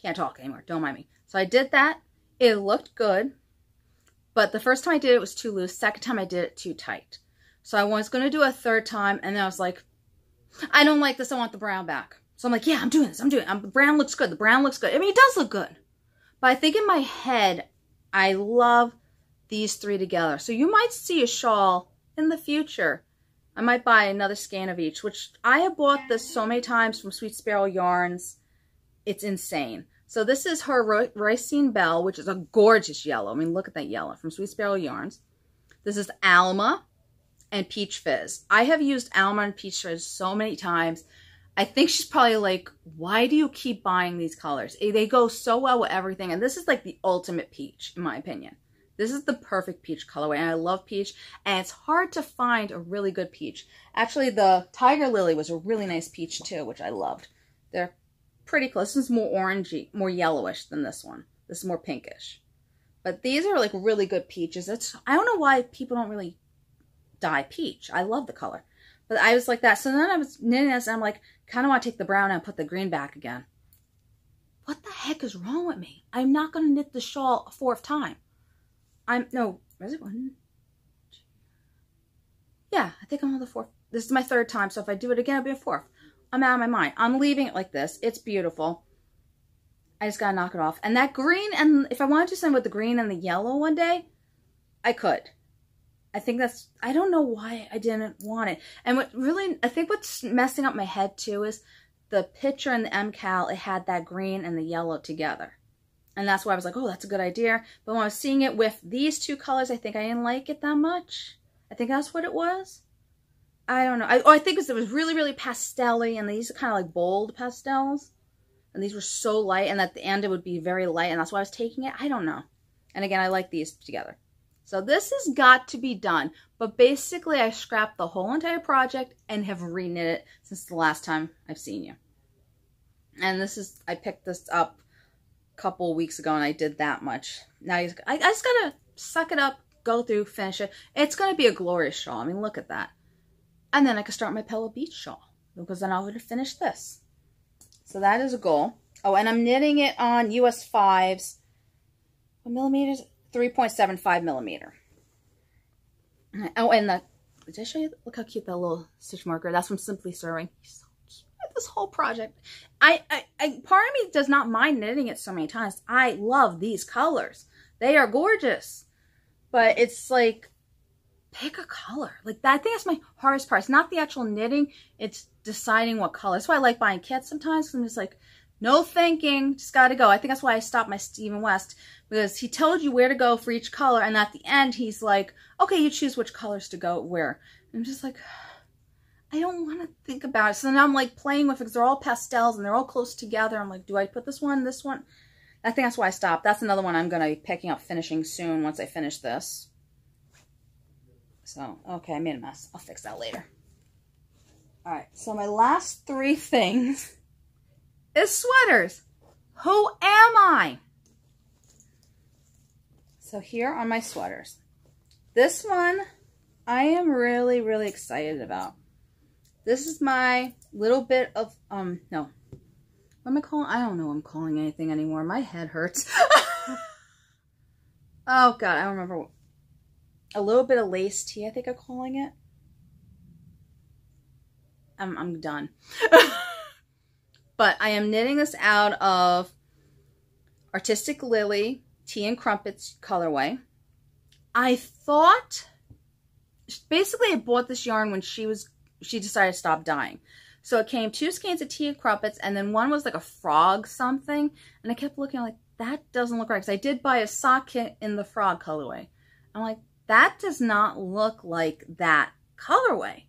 Can't talk anymore. Don't mind me. So I did that. It looked good. But the first time I did it was too loose. Second time I did it too tight. So I was going to do a third time. And then I was like, I don't like this. I want the brown back. So I'm like, yeah, I'm doing this. The brown looks good. The brown looks good. I mean, it does look good. But I think in my head, I love these 3 together. So you might see a shawl in the future. I might buy another skein of each, which I have bought this so many times from Sweet Sparrow Yarns. It's insane. So this is her Ricine Belle, which is a gorgeous yellow. I mean, look at that yellow from Sweet Sparrow Yarns. This is Alma and Peach Fizz. I have used Alma and Peach Fizz so many times. I think she's probably like, why do you keep buying these colors? They go so well with everything. And this is like the ultimate peach, in my opinion. This is the perfect peach colorway. And I love peach. And it's hard to find a really good peach. Actually, the Tiger Lily was a really nice peach too, which I loved. They're pretty close. This is more orangey, more yellowish than this one. This is more pinkish. But these are like really good peaches. I don't know why people don't really dye peach. I love the color. But I was like that. So then I was knitting this, and I'm like, kind of want to take the brown and put the green back again. What the heck is wrong with me? I'm not going to knit the shawl a 4th time. No, is it 1? 2? Yeah, I think I'm on the 4th. This is my 3rd time, so if I do it again, it'll be a 4th. I'm out of my mind. I'm leaving it like this. It's beautiful. I just got to knock it off. And that green, and if I wanted to send with the green and the yellow one day, I could. I think I don't know why I didn't want it. And I think what's messing up my head too is the picture in the MCal, it had that green and the yellow together. And that's why I was like, oh, that's a good idea. But when I was seeing it with these 2 colors, I think I didn't like it that much. I think that's what it was. I don't know. I think it was really, really pastel-y, and these are kind of like bold pastels. And these were so light, and at the end it would be very light, and that's why I was taking it. I don't know. And again, I like these together. So this has got to be done. But basically, I scrapped the whole entire project and have reknit it since the last time I've seen you. And this is, I picked this up a couple weeks ago and I did that much. Now I just gotta suck it up, go through, finish it. It's gonna be a glorious shawl. I mean, look at that. And then I can start my Pebble Beach shawl because then I'll finish this. So that is a goal. Oh, and I'm knitting it on US 5s. What millimeters? 3.75 millimeter. Oh, and did I show you? Look how cute that little stitch marker. That's from Simply Serving. He's so cute. This whole project. Part of me does not mind knitting it so many times. I love these colors. They are gorgeous. But it's like, pick a color. Like that, I think that's my hardest part. It's not the actual knitting. It's deciding what color. That's why I like buying kits sometimes. I'm just like, no thinking, just gotta go. I think that's why I stopped my Stephen West, because he told you where to go for each color, and at the end he's like, okay, you choose which colors to go where. And I'm just like, I don't want to think about it. So now I'm like playing with it because they're all pastels and they're all close together. I'm like, do I put this one, this one? I think that's why I stopped. That's another one I'm gonna be picking up finishing soon once I finish this. So, okay, I made a mess. I'll fix that later. All right, so my last 3 things is sweaters. Who am I? So here are my sweaters. This one I am really, really excited about. This is my little bit of, no. What am I calling? I don't know what I'm calling anything anymore. My head hurts. Oh, God, I don't remember. A little bit of lace tee, I think I'm calling it. I'm done. But I am knitting this out of Artistic Lily Tea and Crumpets colorway. I thought, basically I bought this yarn when she decided to stop dyeing. So it came 2 skeins of Tea and Crumpets, and then one was like a frog something. And I kept looking like, that doesn't look right. Because I did buy a sock kit in the frog colorway. I'm like, that does not look like that colorway.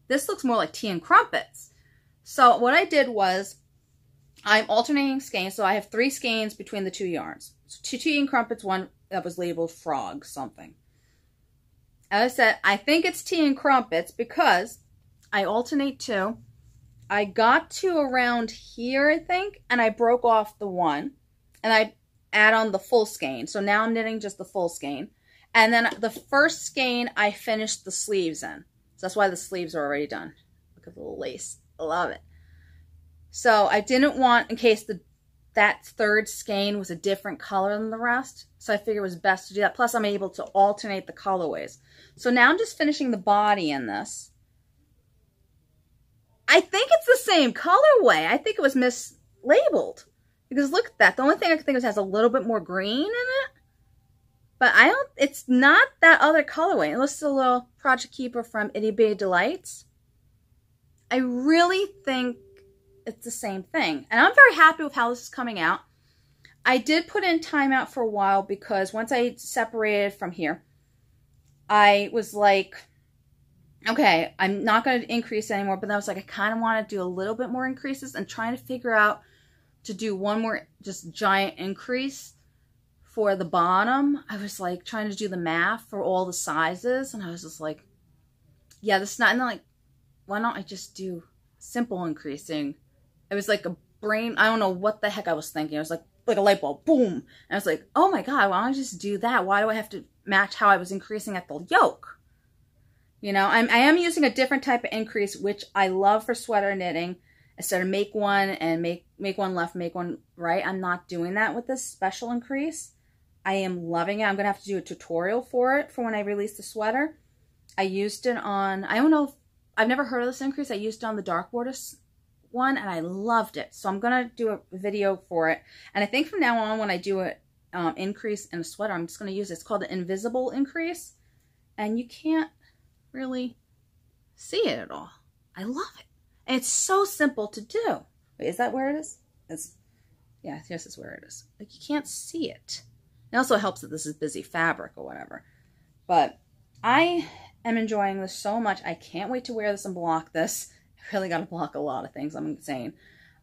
This looks more like Tea and Crumpets. So what I did was, I'm alternating skeins, so I have 3 skeins between the 2 yarns. So 2 Tea and Crumpets, one that was labeled frog something. As I said, I think it's Tea and Crumpets because I alternate 2. I got to around here, I think, and I broke off the one, and I add on the full skein. So now I'm knitting just the full skein. And then the first skein, I finished the sleeves in. So that's why the sleeves are already done. Look at the little lace. I love it. So I didn't want, in case that third skein was a different color than the rest. So I figured it was best to do that. Plus I'm able to alternate the colorways. So now I'm just finishing the body in this. I think it's the same colorway. I think it was mislabeled. Because look at that. The only thing I can think of is it has a little bit more green in it. But it's not that other colorway. It looks a little Project Keeper from Itty Bitty Delights. I really think it's the same thing. And I'm very happy with how this is coming out. I did put in timeout for a while because once I separated from here, I was like, okay, I'm not going to increase anymore. But then I was like, I kind of want to do a little bit more increases and trying to figure out to do one more just giant increase for the bottom. I was like trying to do the math for all the sizes. And I was just like, yeah, this is not, and then like, why don't I just do simple increasing? It was like a brain, I don't know what the heck I was thinking. It was like a light bulb, boom. And I was like, oh my God, why don't I just do that? Why do I have to match how I was increasing at the yoke? You know, I am using a different type of increase, which I love for sweater knitting. Instead of make one and make one left, make one right. I'm not doing that with this special increase. I am loving it. I'm going to have to do a tutorial for it for when I release the sweater. I used it on, I don't know, I've never heard of this increase. I used it on the dark border one and I loved it. So I'm going to do a video for it. And I think from now on when I do an increase in a sweater, I'm just going to use it. It's called the invisible increase. And you can't really see it at all. I love it. And it's so simple to do. Wait, is that where it is? Yeah, this is where it is. Like, you can't see it. It also helps that this is busy fabric or whatever. But I am enjoying this so much. I can't wait to wear this and block this. I really got to block a lot of things. I'm insane.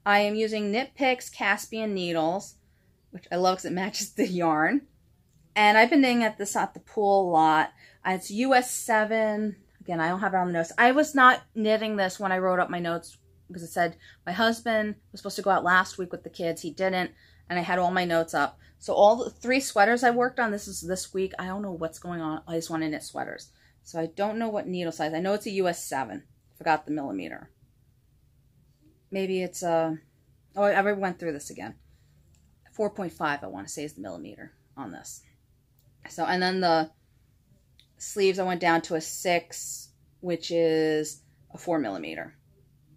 I am using Knit Picks Caspian needles, which I love because it matches the yarn. And I've been knitting at the pool a lot. It's US 7. Again, I don't have it on the notes. I was not knitting this when I wrote up my notes because it said my husband was supposed to go out last week with the kids. He didn't, and I had all my notes up. So all the 3 sweaters I worked on, this is this week. I don't know what's going on. I just want to knit sweaters. So I don't know what needle size. I know it's a US 7. Forgot the millimeter. Maybe it's oh, I already went through this again. 4.5, I want to say, is the millimeter on this. So, and then the sleeves, I went down to a 6, which is a 4 millimeter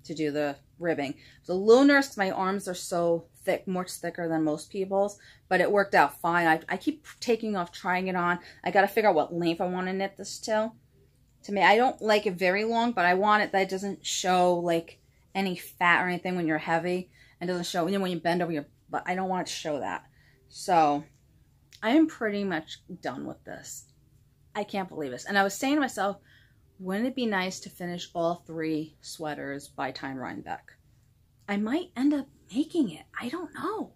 to do the ribbing. I was a little nervous because my arms are so thick, much thicker than most people's, but it worked out fine. I keep taking off, trying it on. I got to figure out what length I want to knit this to. To me, I don't like it very long, but I want it that it doesn't show like any fat or anything when you're heavy, and doesn't show, you know, when you bend over your butt. I don't want it to show that. So I am pretty much done with this. I can't believe this. And I was saying to myself, wouldn't it be nice to finish all 3 sweaters by time Rhinebeck? I might end up making it. I don't know.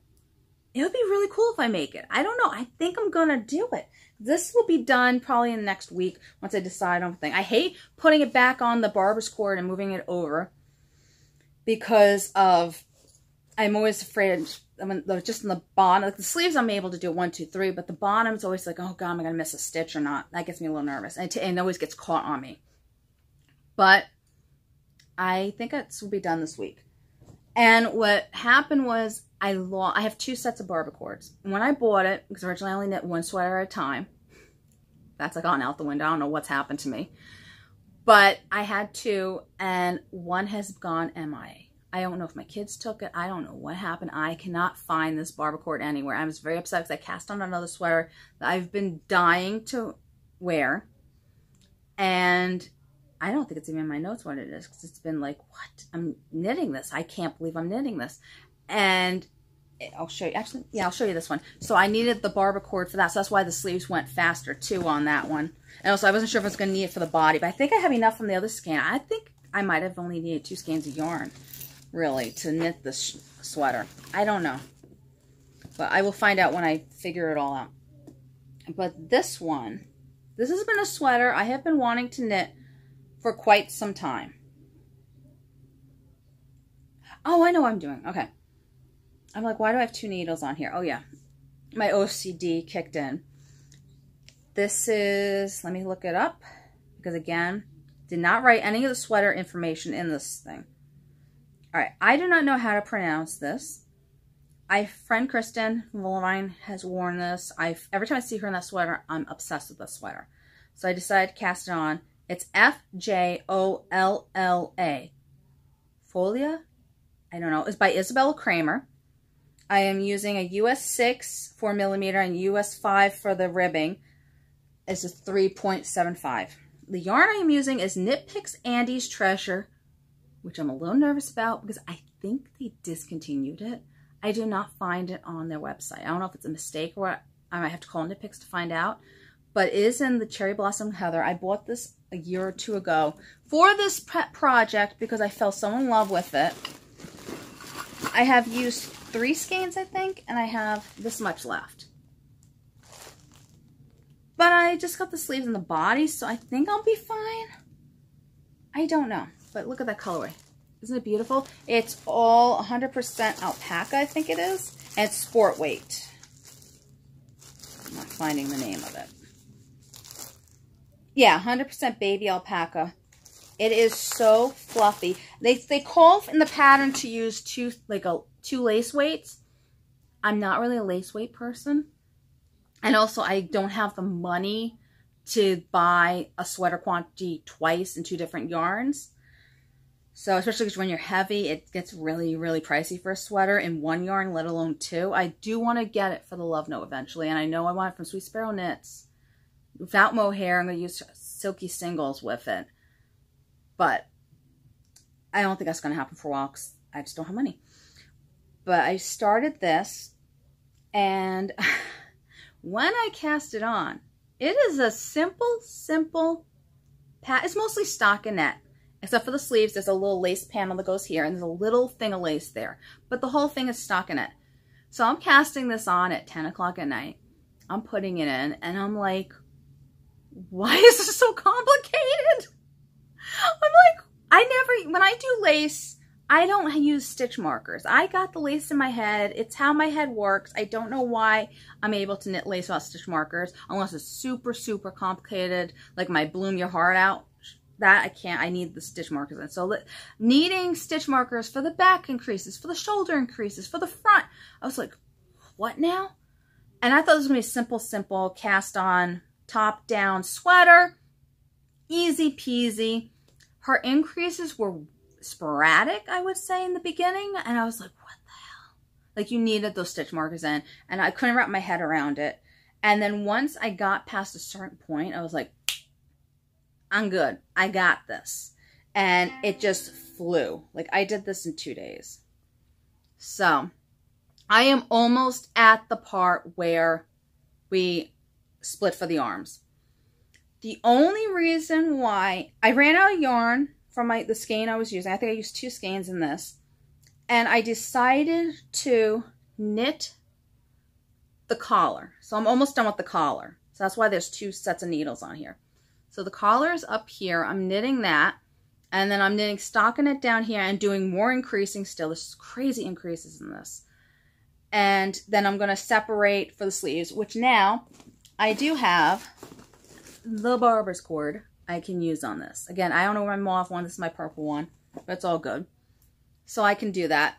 It would be really cool if I make it. I don't know. I think I'm going to do it. This will be done probably in the next week once I decide on the thing. I hate putting it back on the barber's cord and moving it over because of, I'm always afraid, just in the bottom, like the sleeves I'm able to do 1, 2, 3, but the bottom is always like, oh God, am I going to miss a stitch or not? That gets me a little nervous. And it always gets caught on me. But I think it will be done this week. And what happened was I have 2 sets of barber cords. And when I bought it, because originally I only knit 1 sweater at a time. That's like gone out the window. I don't know what's happened to me. But I had 2, and 1 has gone MIA. I don't know if my kids took it. I don't know what happened. I cannot find this barber cord anywhere. I was very upset because I cast on another sweater that I've been dying to wear. And I don't think it's even in my notes what it is, because it's been like, what? I'm knitting this. I can't believe I'm knitting this. And I'll show you. Actually, yeah, I'll show you this one. So I needed the barber cord for that. So that's why the sleeves went faster too on that one. And also I wasn't sure if I was going to need it for the body, but I think I have enough from the other skein. I think I might have only needed 2 skeins of yarn, really, to knit this sweater. I don't know. But I will find out when I figure it all out. But this one, this has been a sweater I have been wanting to knit for quite some time. Oh, I know what I'm doing. Okay. I'm like, why do I have 2 needles on here? Oh, yeah. My OCD kicked in. This is, let me look it up. Because, again, did not write any of the sweater information in this thing. All right. I do not know how to pronounce this. Friend Kristen from Emmeline has worn this. Every time I see her in that sweater, I'm obsessed with this sweater. So I decided to cast it on. It's Fjolla. Folia? I don't know. It's by Isabella Kramer. I am using a US 6 4 millimeter and US 5 for the ribbing. It's a 3.75. The yarn I am using is Knit Picks Andy's Treasure, which I'm a little nervous about because I think they discontinued it. I do not find it on their website. I don't know if it's a mistake or what. I might have to call Knit Picks to find out. But it is in the Cherry Blossom Heather. I bought this a year or 2 ago for this pet project because I fell so in love with it. I have used 3 skeins, I think, and I have this much left. But I just got the sleeves and the body, so I think I'll be fine. I don't know, but look at that colorway. Isn't it beautiful? It's all 100% alpaca, I think it is, and it's sport weight. I'm not finding the name of it. Yeah, 100% baby alpaca. It is so fluffy. They call in the pattern to use 2 lace weights. I'm not really a lace weight person. And also I don't have the money to buy a sweater quantity twice in 2 different yarns. So especially because when you're heavy, it gets really, really pricey for a sweater in 1 yarn, let alone 2. I do want to get it for the Love Note eventually. And I know I want it from Sweet Sparrow Knits. Without mohair, I'm going to use silky singles with it. But I don't think that's going to happen for a while because I just don't have money. But I started this, and when I cast it on, it is a simple pat. It's mostly stockinette, except for the sleeves. There's a little lace panel that goes here, and there's a little thing of lace there. But the whole thing is stockinette. So I'm casting this on at 10 o'clock at night. I'm putting it in, and I'm like, why is this so complicated? I'm like, when I do lace, I don't use stitch markers. I got the lace in my head. It's how my head works. I don't know why I'm able to knit lace without stitch markers, unless it's super, super complicated, like my Bloom Your Heart Out. That I can't. I need the stitch markers in. So needing stitch markers for the back increases, for the shoulder increases, for the front. I was like, what now? And I thought this was going to be simple, simple, cast on, top down sweater. Easy peasy. Her increases were sporadic, I would say, in the beginning. And I was like, what the hell? Like, you needed those stitch markers in. And I couldn't wrap my head around it. And then once I got past a certain point, I was like, I'm good. I got this. And it just flew. Like, I did this in 2 days. So, I am almost at the part where we split for the arms. The only reason why I ran out of yarn from the skein I was using, I think I used 2 skeins in this, and I decided to knit the collar. So I'm almost done with the collar. So that's why there's 2 sets of needles on here. So the collar is up here. I'm knitting that, and then I'm knitting, stocking it down here, and doing more increasing still. There's crazy increases in this. And then I'm going to separate for the sleeves, which now I do have the barber's cord I can use on this. Again, I don't know my mauve one. This is my purple one, but it's all good. So I can do that.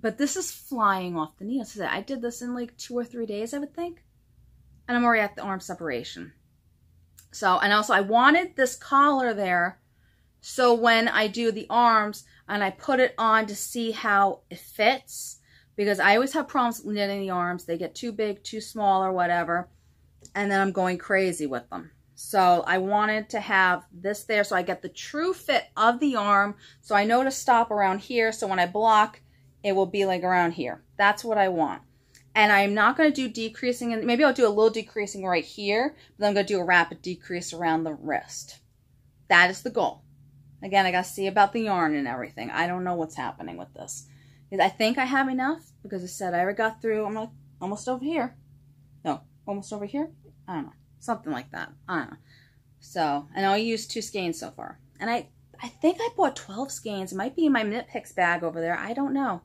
But this is flying off the needles. I did this in like 2 or 3 days, I would think. And I'm already at the arm separation. So, and also I wanted this collar there, so when I do the arms and I put it on to see how it fits, because I always have problems knitting the arms. They get too big, too small, or whatever, and then I'm going crazy with them. So I wanted to have this there so I get the true fit of the arm, so I know to stop around here, so when I block, it will be like around here. That's what I want. And I'm not going to do decreasing, and maybe I'll do a little decreasing right here, but then I'm going to do a rapid decrease around the wrist. That is the goal. Again, I got to see about the yarn and everything. I don't know what's happening with this. I think I have enough, because I said I already got through, I'm like almost over here. No, almost over here? I don't know. Something like that. I don't know. So, and I used 2 skeins so far. And I think I bought 12 skeins. It might be in my Knit Picks bag over there. I don't know.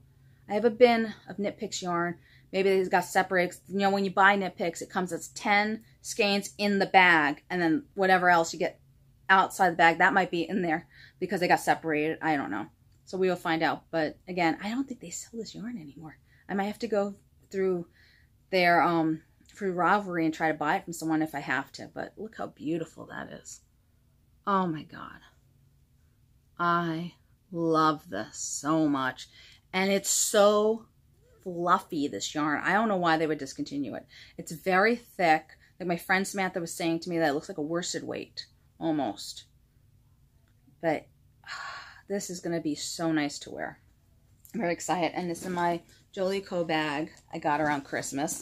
I have a bin of Knit Picks yarn. Maybe these got separated. You know, when you buy Knit Picks, it comes as 10 skeins in the bag, and then whatever else you get outside the bag, that might be in there because they got separated. I don't know. So we will find out. But again, I don't think they sell this yarn anymore. I might have to go through their through Ravelry and try to buy it from someone if I have to. But look how beautiful that is. Oh my God. I love this so much. And it's so fluffy, this yarn. I don't know why they would discontinue it. It's very thick. Like my friend Samantha was saying to me that it looks like a worsted weight almost. But this is going to be so nice to wear. I'm very excited. And this is my Jolie Co bag I got around Christmas.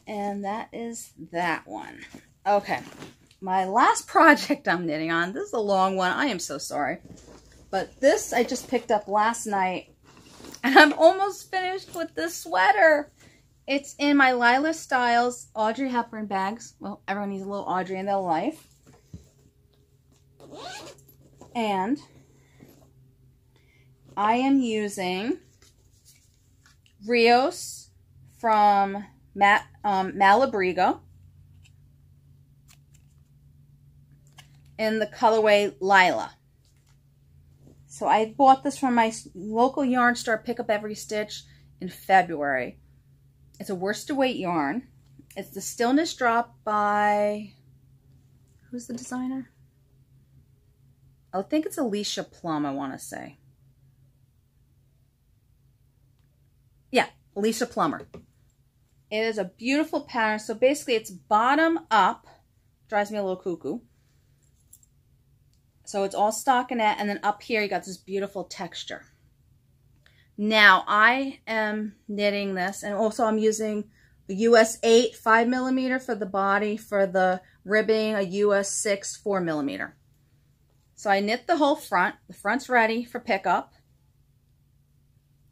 And that is that one. Okay. My last project I'm knitting on. This is a long one. I am so sorry. But this I just picked up last night. And I'm almost finished with this sweater. It's in my Lila Styles Audrey Hepburn bags. Well, everyone needs a little Audrey in their life. And I am using Rios from Malabrigo in the colorway Lila. So I bought this from my local yarn store, Pick Up Every Stitch, in February. It's a worsted weight yarn. It's the Stillness Drop by, who's the designer? I think it's Alicia Plum, I want to say. Yeah, Alicia Plummer. It is a beautiful pattern. So basically it's bottom up. Drives me a little cuckoo. So it's all stockinette, and then up here you got this beautiful texture. Now I am knitting this, and also I'm using a US 8 5mm for the body, for the ribbing a US 6 4mm. So I knit the whole front. The front's ready for pickup.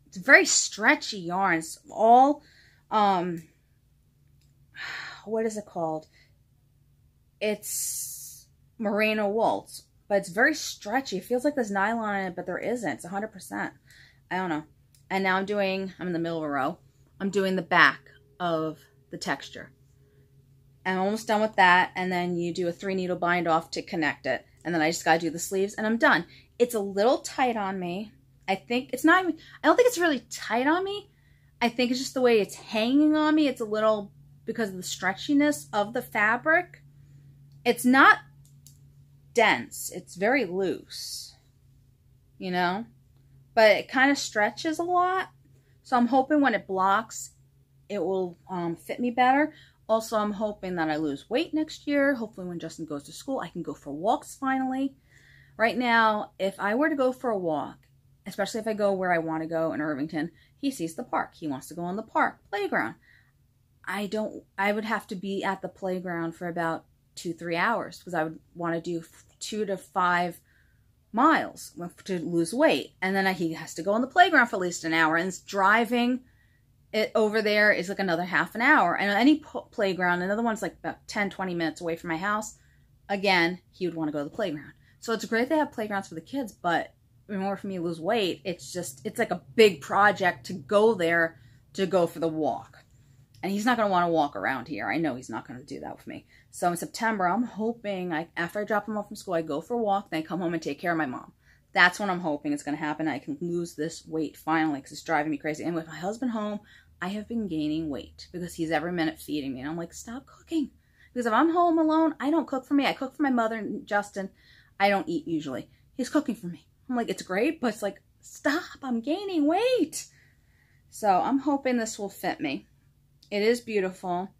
It's a very stretchy yarn. It's all what is it called? It's merino wool, but it's very stretchy. It feels like there's nylon in it, but there isn't. It's 100%. I don't know. And now I'm in the middle of a row. I'm doing the back of the texture. I'm almost done with that. And then you do a 3-needle bind off to connect it. And then I just got to do the sleeves and I'm done. It's a little tight on me. I think it's not even, I don't think it's really tight on me. I think it's just the way it's hanging on me. It's a little, because of the stretchiness of the fabric. It's not dense. It's very loose, you know, but it kind of stretches a lot. So I'm hoping when it blocks, it will fit me better. Also, I'm hoping that I lose weight next year. Hopefully when Justin goes to school, I can go for walks finally. Right now, if I were to go for a walk, especially if I go where I want to go in Irvington, he sees the park. He wants to go on the park playground. I would have to be at the playground for about 2-3 hours because I would want to do 2 to 5 miles to lose weight. And then he has to go on the playground for at least an hour. And it's driving it over there is like another half an hour. And any playground, another one's like about 10-20 minutes away from my house. Again, he would want to go to the playground. So it's great they have playgrounds for the kids, but in order for me to lose weight, it's like a big project to go there to go for the walk. And he's not going to want to walk around here. I know he's not going to do that with me. So in September, I'm hoping, after I drop him off from school, I go for a walk, then I come home and take care of my mom. That's what I'm hoping is going to happen. I can lose this weight finally because it's driving me crazy. And with my husband home, I have been gaining weight because he's every minute feeding me. And I'm like, stop cooking. Because if I'm home alone, I don't cook for me. I cook for my mother and Justin. I don't eat usually. He's cooking for me. I'm like, it's great, but it's like, stop, I'm gaining weight. So I'm hoping this will fit me. It is beautiful.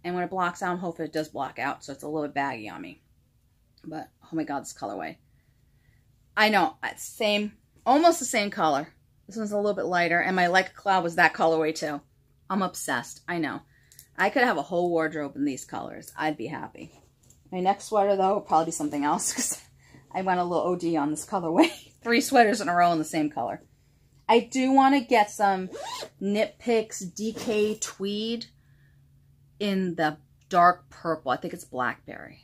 And when it blocks out, I'm hoping it does block out. So it's a little bit baggy on me. But, oh my God, this colorway. I know, almost the same color. This one's a little bit lighter. And my Like a Cloud was that colorway too. I'm obsessed. I know. I could have a whole wardrobe in these colors. I'd be happy. My next sweater, though, will probably be something else because I went a little OD on this colorway. 3 sweaters in a row in the same color. I do want to get some Knit Picks DK Tweed in the dark purple. I think it's blackberry.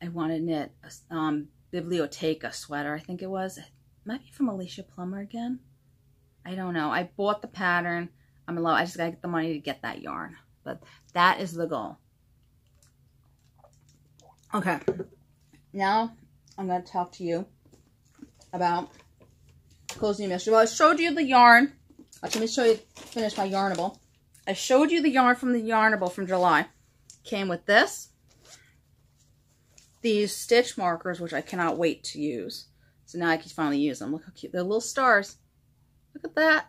I want to knit a Biblioteca sweater. I think it was. It might be from Alicia Plummer again. I don't know. I bought the pattern. I'm in love. I just got to get the money to get that yarn. But that is the goal. Okay. Now I'm going to talk to you about Cozy Mystery. Well, I showed you the yarn. Let me finish my Yarnable. I showed you the yarn from the Yarnable from July. Came with this. These stitch markers, which I cannot wait to use. So now I can finally use them. Look how cute. They're little stars. Look at that.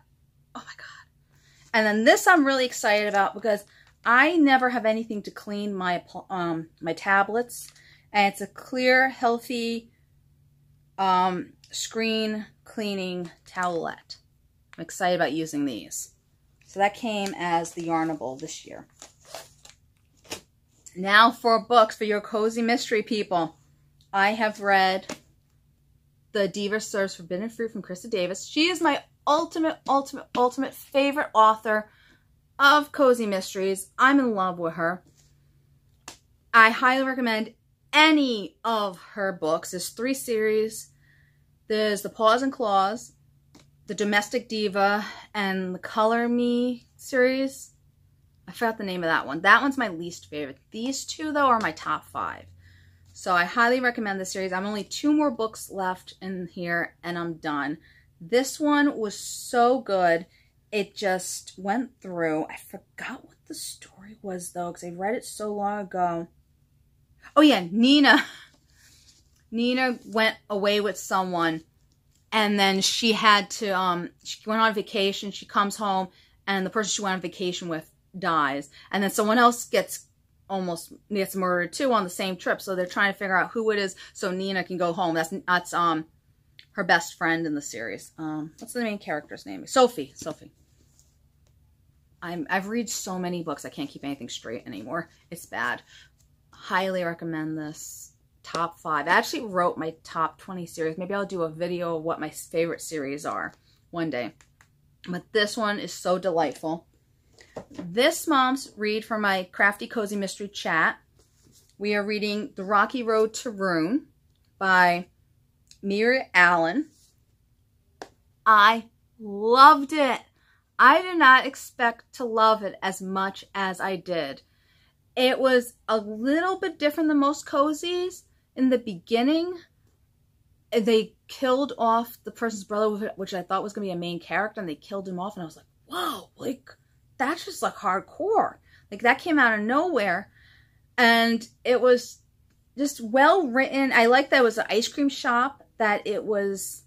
Oh my God. And then this I'm really excited about because I never have anything to clean my my tablets. And it's a clear, healthy screen cleaning towelette. I'm excited about using these. So that came as the Yarnable this year. Now for books for your Cozy Mystery people. I have read The Diva Serves Forbidden Fruit from Krista Davis. She is my ultimate favorite author of Cozy Mysteries. I'm in love with her. I highly recommend any of her books. There's 3 series. There's the Paws and Claws, the Domestic Diva, and the Color Me series. I forgot the name of that one. That one's my least favorite. These 2, though, are my top 5. So I highly recommend this series. I'm only 2 more books left in here, and I'm done. This one was so good. It just went through. I forgot what the story was, though, because I read it so long ago. Oh, yeah, Nina. Nina went away with someone, and then she had to, she went on vacation. She comes home, and the person she went on vacation with dies. And then someone else gets murdered, too, on the same trip. So they're trying to figure out who it is so Nina can go home. That's her best friend in the series. What's the main character's name? Sophie. I've read so many books, I can't keep anything straight anymore. It's bad. Highly recommend this. Top 5. I actually wrote my top 20 series. Maybe I'll do a video of what my favorite series are one day. But this one is so delightful. this month's read for my Crafty Cozy Mystery Chat, we are reading The Rocky Road to Ruin by Mira Allen. I loved it. I did not expect to love it as much as I did. It was a little bit different than most cozies. In the beginning, they killed off the person's brother, which I thought was going to be a main character, and they killed him off, and I was like, whoa, like, that's just like hardcore. Like, that came out of nowhere, and it was just well written. I like that it was an ice cream shop that it was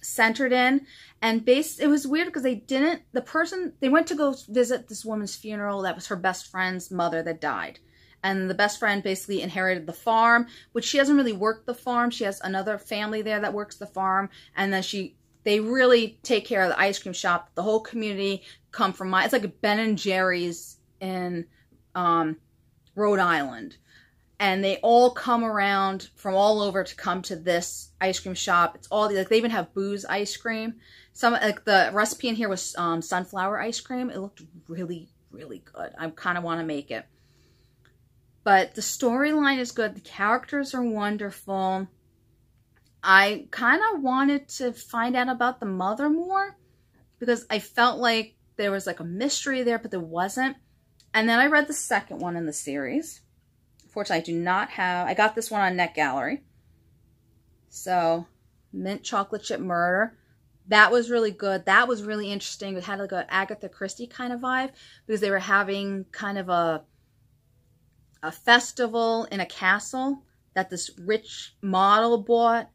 centered in, and it was weird because they went to go visit this woman's funeral that was her best friend's mother that died. And the best friend basically inherited the farm, which she doesn't really work the farm. She has another family there that works the farm. And then they really take care of the ice cream shop. The whole community come from it's like a Ben & Jerry's in Rhode Island. And they all come around from all over to come to this ice cream shop. It's all, like, they even have booze ice cream. Like, the recipe in here was sunflower ice cream. It looked really, really good. I kind of want to make it. But the storyline is good. The characters are wonderful. I kind of wanted to find out about the mother more because I felt like there was like a mystery there, but there wasn't. And then I read the second one in the series. Unfortunately, I do not have... I got this one on Net Gallery. So, Mint Chocolate Chip Murder. That was really good. That was really interesting. It had like an Agatha Christie kind of vibe because they were having kind of a festival in a castle that this rich model bought,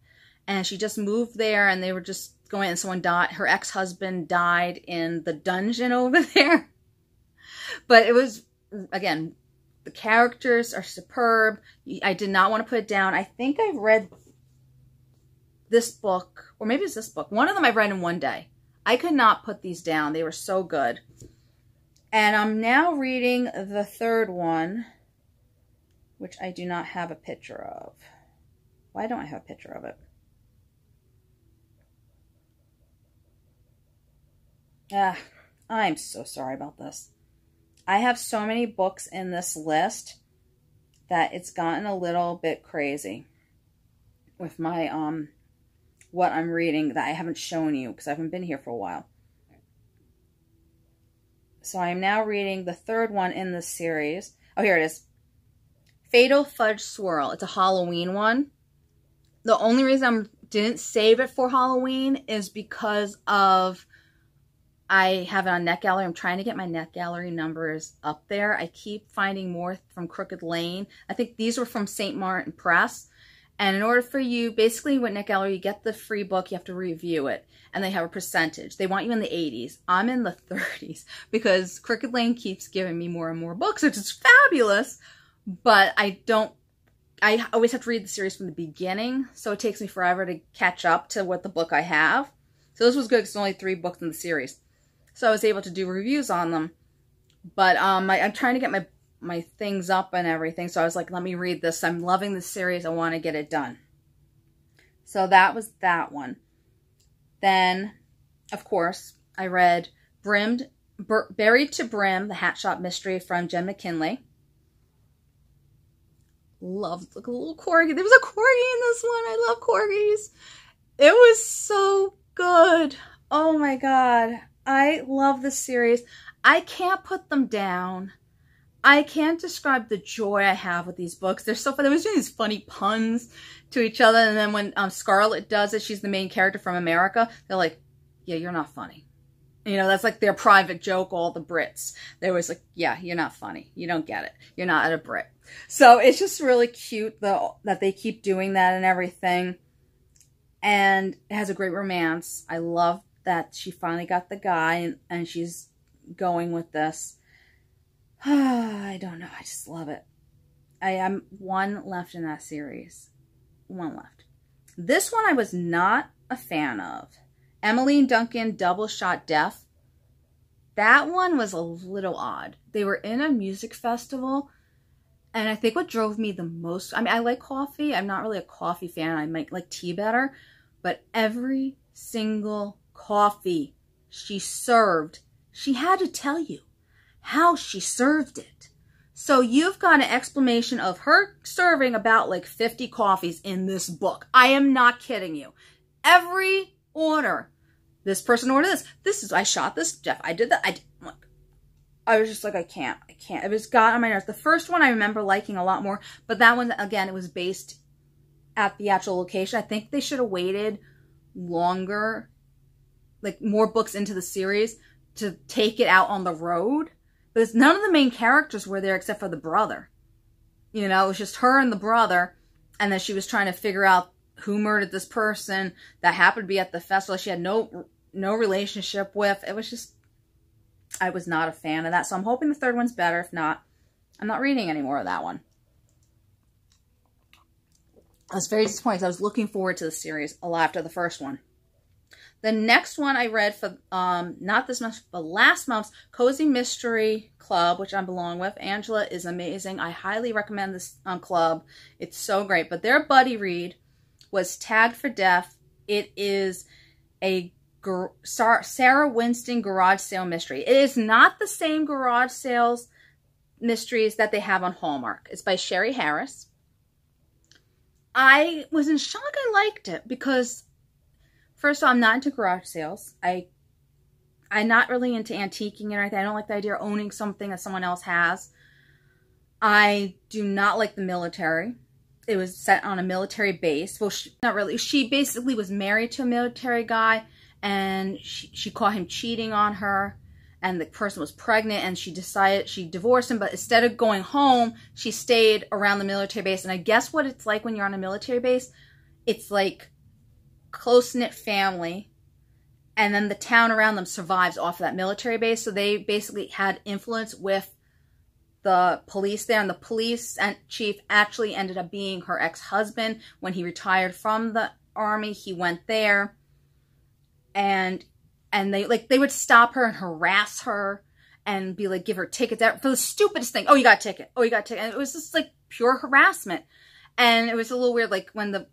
and she just moved there, and they were just going, and someone died. Her ex-husband died in the dungeon over there. But it was, again, the characters are superb. I did not want to put it down. I think I've read this book, or maybe it's this book. One of them I've read in one day. I could not put these down. They were so good. And I'm now reading the third one, which I do not have a picture of. Why don't I have a picture of it? I'm so sorry about this. I have so many books in this list that it's gotten a little bit crazy with my, what I'm reading that I haven't shown you because I haven't been here for a while. So I'm now reading the third one in this series. Oh, here it is. Fatal Fudge Swirl. It's a Halloween one. The only reason I didn't save it for Halloween is because of I have it on Net Gallery. I'm trying to get my Net Gallery numbers up there. I keep finding more from Crooked Lane. I think these were from St. Martin Press. And in order for you, basically with Net Gallery, you get the free book, you have to review it. And they have a percentage. They want you in the 80s. I'm in the 30s because Crooked Lane keeps giving me more and more books, which is fabulous. But I always have to read the series from the beginning, so it takes me forever to catch up to what the book I have. So this was good because there's only 3 books in the series. So I was able to do reviews on them. But I'm trying to get my things up and everything, so I was like, let me read this. I'm loving this series. I want to get it done. So that was that one. Then, of course, I read Buried to Brim, the Hat Shop Mystery from Jenn McKinlay. Loved the little corgi. There was a corgi in this one. I love corgis. It was so good. Oh my god. I love this series. I can't put them down. I can't describe the joy I have with these books. They're so fun. They always doing these funny puns to each other. And then when Scarlett does it, she's the main character from America. They're like, yeah, you're not funny. You know, that's like their private joke, all the Brits. They always like, yeah, you're not funny. You don't get it. You're not a Brit. So it's just really cute though that they keep doing that and everything. And it has a great romance. I love that she finally got the guy and she's going with this. I don't know. I just love it. I am one left in that series. One left. This one I was not a fan of. Emmeline Duncan, Double Shot Death. That one was a little odd. They were in a music festival, and I think what drove me the most, I mean, I like coffee. I'm not really a coffee fan. I might like tea better, but every single coffee she served, she had to tell you how she served it. So you've got an explanation of her serving about like 50 coffees in this book. I am not kidding you. Every order, this person ordered this. I shot this, Jeff. I did that. I was just like, I can't. It was got on my nerves. The first one I remember liking a lot more, but that one, again, it was based at the actual location. I think they should have waited longer, like more books into the series to take it out on the road. Because none of the main characters were there except for the brother. You know, it was just her and the brother. And then she was trying to figure out who murdered this person that happened to be at the festival she had no relationship with. It was just, I was not a fan of that. So I'm hoping the third one's better. If not, I'm not reading any more of that one. I was very disappointed because I was looking forward to the series a lot after the first one. The next one I read for, not this month, but last month's Cozy Mystery Club, which I belong with. Angela is amazing. I highly recommend this club. It's so great. But their buddy read was Tagged for Death. It is a Sarah Winston garage sale mystery. It is not the same garage sales mysteries that they have on Hallmark. It's by Sherry Harris. I was in shock I liked it because, first of all, I'm not into garage sales. I'm not really into antiquing or anything. I don't like the idea of owning something that someone else has. I do not like the military. It was set on a military base. Well, not really. She basically was married to a military guy, and she caught him cheating on her, and the person was pregnant, and she decided she divorced him, but instead of going home, she stayed around the military base. And I guess what it's like when you're on a military base, it's like close-knit family, and then the town around them survives off of that military base. So they basically had influence with the police there, and the police chief actually ended up being her ex-husband. When he retired from the army, he went there, and they would stop her and harass her and be like, give her tickets for the stupidest thing. Oh, you got a ticket. Oh, you got a ticket. And it was just like pure harassment. And it was a little weird, like when the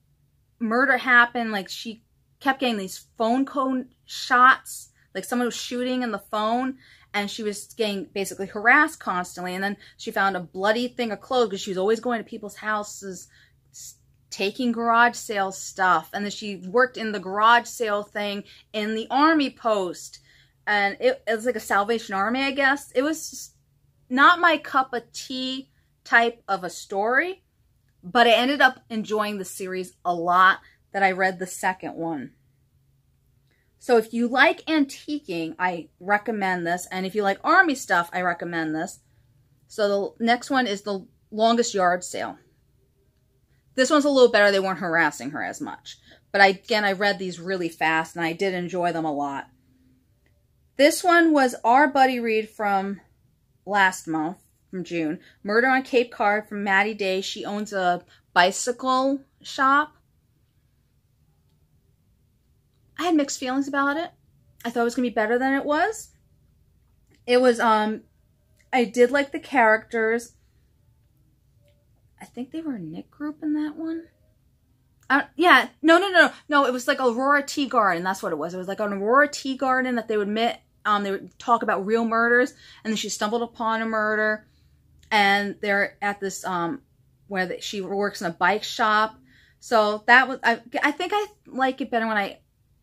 murder happened, like she kept getting these phone code shots, like someone was shooting in the phone, and she was getting basically harassed constantly. And then she found a bloody thing of clothes because she was always going to people's houses, taking garage sale stuff. And then she worked in the garage sale thing in the army post, and it was like a Salvation Army, I guess. It was just not my cup of tea type of a story, but I ended up enjoying the series a lot that I read the second one. So if you like antiquing, I recommend this. And if you like army stuff, I recommend this. So the next one is The Longest Yard Sale. This one's a little better. They weren't harassing her as much. But I read these really fast, and I did enjoy them a lot. This one was our buddy read from last month, from June. Murder on Cape Cod from Maddie Day. She owns a bicycle shop. I had mixed feelings about it. I thought it was going to be better than it was. It was, I did like the characters. I think they were a knit group in that one. Yeah, no, it was like Aurora Tea Garden. That's what it was. It was like an Aurora Tea Garden that they would meet. They would talk about real murders, and then she stumbled upon a murder, and they're at this, where she works in a bike shop. So that was, I think I like it better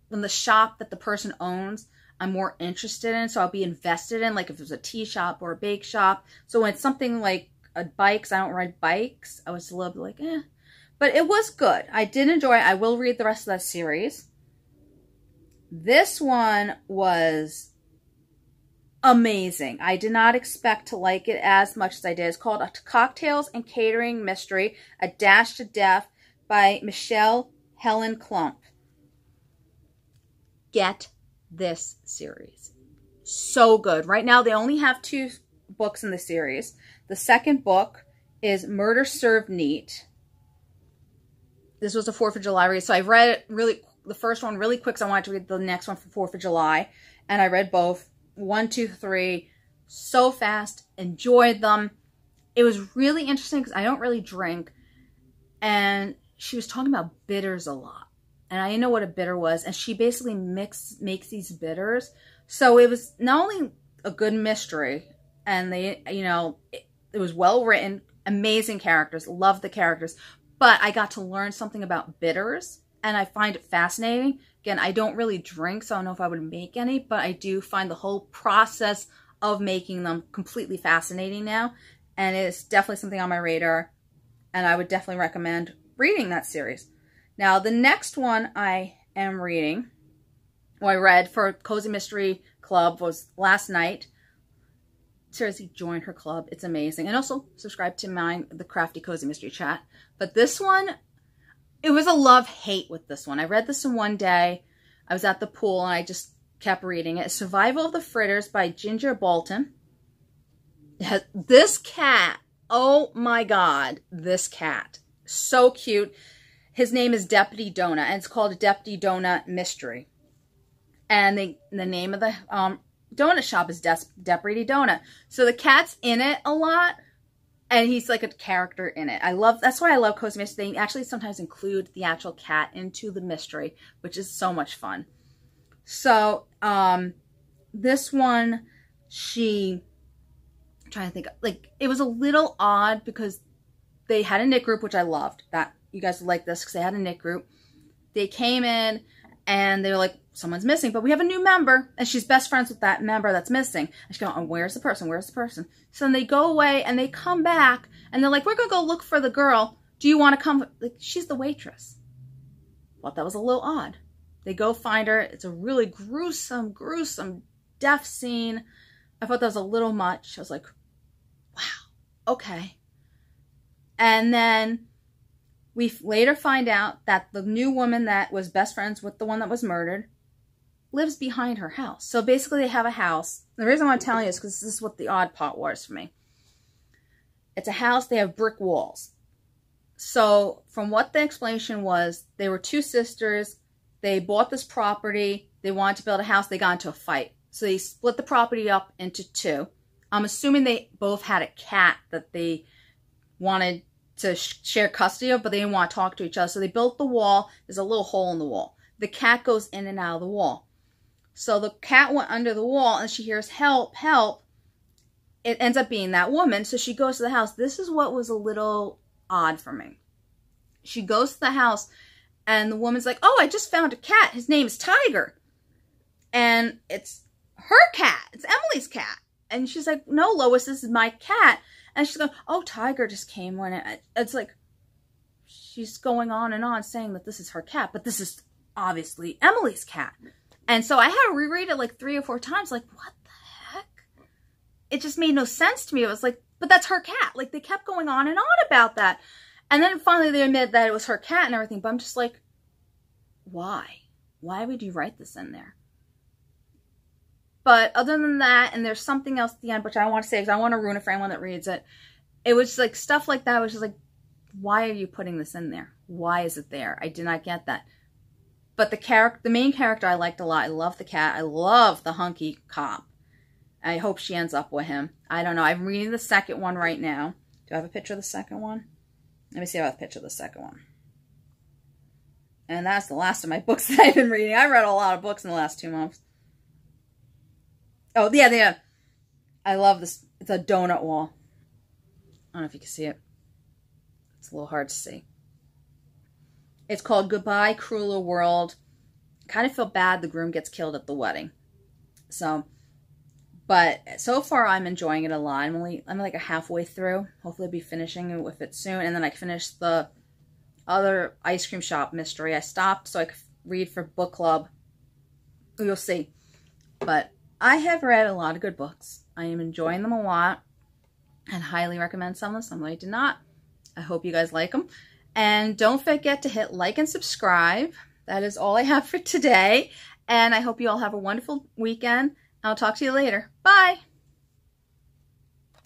when the shop that the person owns, I'm more interested in, so I'll be invested in, like if it was a tea shop or a bake shop. So when it's something like bikes, I don't ride bikes, I was a little bit like, eh. But it was good. I did enjoy it. I will read the rest of that series. This one was amazing. I did not expect to like it as much as I did. It's called A Cocktails and Catering Mystery, A Dash to Death by Michelle Helen Klump. Get this series. So good. Right now, they only have 2 books in the series. The second book is Murder Served Neat. This was a 4th of July read, so I read it the first one really quick because I wanted to read the next one for 4th of July. And I read both. 1, 2, 3. So fast. Enjoyed them. It was really interesting because I don't really drink. And she was talking about bitters a lot. And I didn't know what a bitter was. And she basically makes these bitters. So it was not only a good mystery, and they, you know, it was well written, amazing characters, loved the characters, but I got to learn something about bitters, and I find it fascinating. Again, I don't really drink, so I don't know if I would make any, but I do find the whole process of making them completely fascinating now, and it's definitely something on my radar, and I would definitely recommend reading that series. Now, the next one I am reading, or I read for Cozy Mystery Club, was last night. Seriously, join her club. It's amazing. And also subscribe to mine, the Crafty Cozy Mystery Chat. But this one, it was a love-hate with this one. I read this in one day. I was at the pool and I just kept reading it. Survival of the Fritters by Ginger Bolton. It has this cat. Oh my God, this cat. So cute. His name is Deputy Donut, and it's called a Deputy Donut Mystery. And the name of the donut shop is Deputy Donut. So the cat's in it a lot, and he's like a character in it. That's why I love Cozy Mystery. They actually sometimes include the actual cat into the mystery, which is so much fun. So, this one, I'm trying to think, like, it was a little odd because they had a knit group, which I loved. That you guys would like this because they had a knit group. They came in and they were like, someone's missing, but we have a new member, and she's best friends with that member that's missing. And she's going, oh, where's the person? Where's the person? So then they go away and they come back and they're like, we're going to go look for the girl. Do you want to come? Like, she's the waitress. Thought that was a little odd. They go find her. It's a really gruesome death scene. I thought that was a little much. I was like, wow, okay. And then we later find out that the new woman that was best friends with the one that was murdered lives behind her house. So basically they have a house. The reason I want to tell you is because this is what the odd part was for me. It's a house. They have brick walls. So from what the explanation was, they were two sisters. They bought this property. They wanted to build a house. They got into a fight. So they split the property up into two. I'm assuming they both had a cat that they wanted to share custody of, but they didn't want to talk to each other. So they built the wall. There's a little hole in the wall. The cat goes in and out of the wall. So the cat went under the wall and she hears help, help. It ends up being that woman. So she goes to the house. This is what was a little odd for me. She goes to the house and the woman's like, oh, I just found a cat. His name is Tiger. And it's her cat. It's Emily's cat. And she's like, no, Lois, this is my cat. And she's going, oh, Tiger just came when it's like, she's going on and on saying that this is her cat, but this is obviously Emily's cat. And so I had to reread it like 3 or 4 times, like, what the heck? It just made no sense to me. It was like, but that's her cat. Like, they kept going on and on about that. And then finally they admitted that it was her cat and everything, but I'm just like, why? Why would you write this in there? But other than that, and there's something else at the end, which I want to say because I want to ruin it for anyone that reads it. It was like stuff like that. Was just like, why are you putting this in there? Why is it there? I did not get that. But the main character I liked a lot. I love the cat. I love the hunky cop. I hope she ends up with him. I don't know. I'm reading the second one right now. Do I have a picture of the second one? Let me see if I have a picture of the second one. And that's the last of my books that I've been reading. I read a lot of books in the last 2 months. Oh, yeah. I love this. It's a donut wall. I don't know if you can see it. It's a little hard to see. It's called Goodbye, Crueler World. Kind of feel bad the groom gets killed at the wedding. So, but so far I'm enjoying it a lot. I'm like a halfway through. Hopefully I'll be finishing with it soon. And then I finish the other ice cream shop mystery. I stopped so I could read for book club. You'll see. But I have read a lot of good books. I am enjoying them a lot and highly recommend some of them. Some I did not. I hope you guys like them. And don't forget to hit like and subscribe. That is all I have for today. And I hope you all have a wonderful weekend. I'll talk to you later. Bye.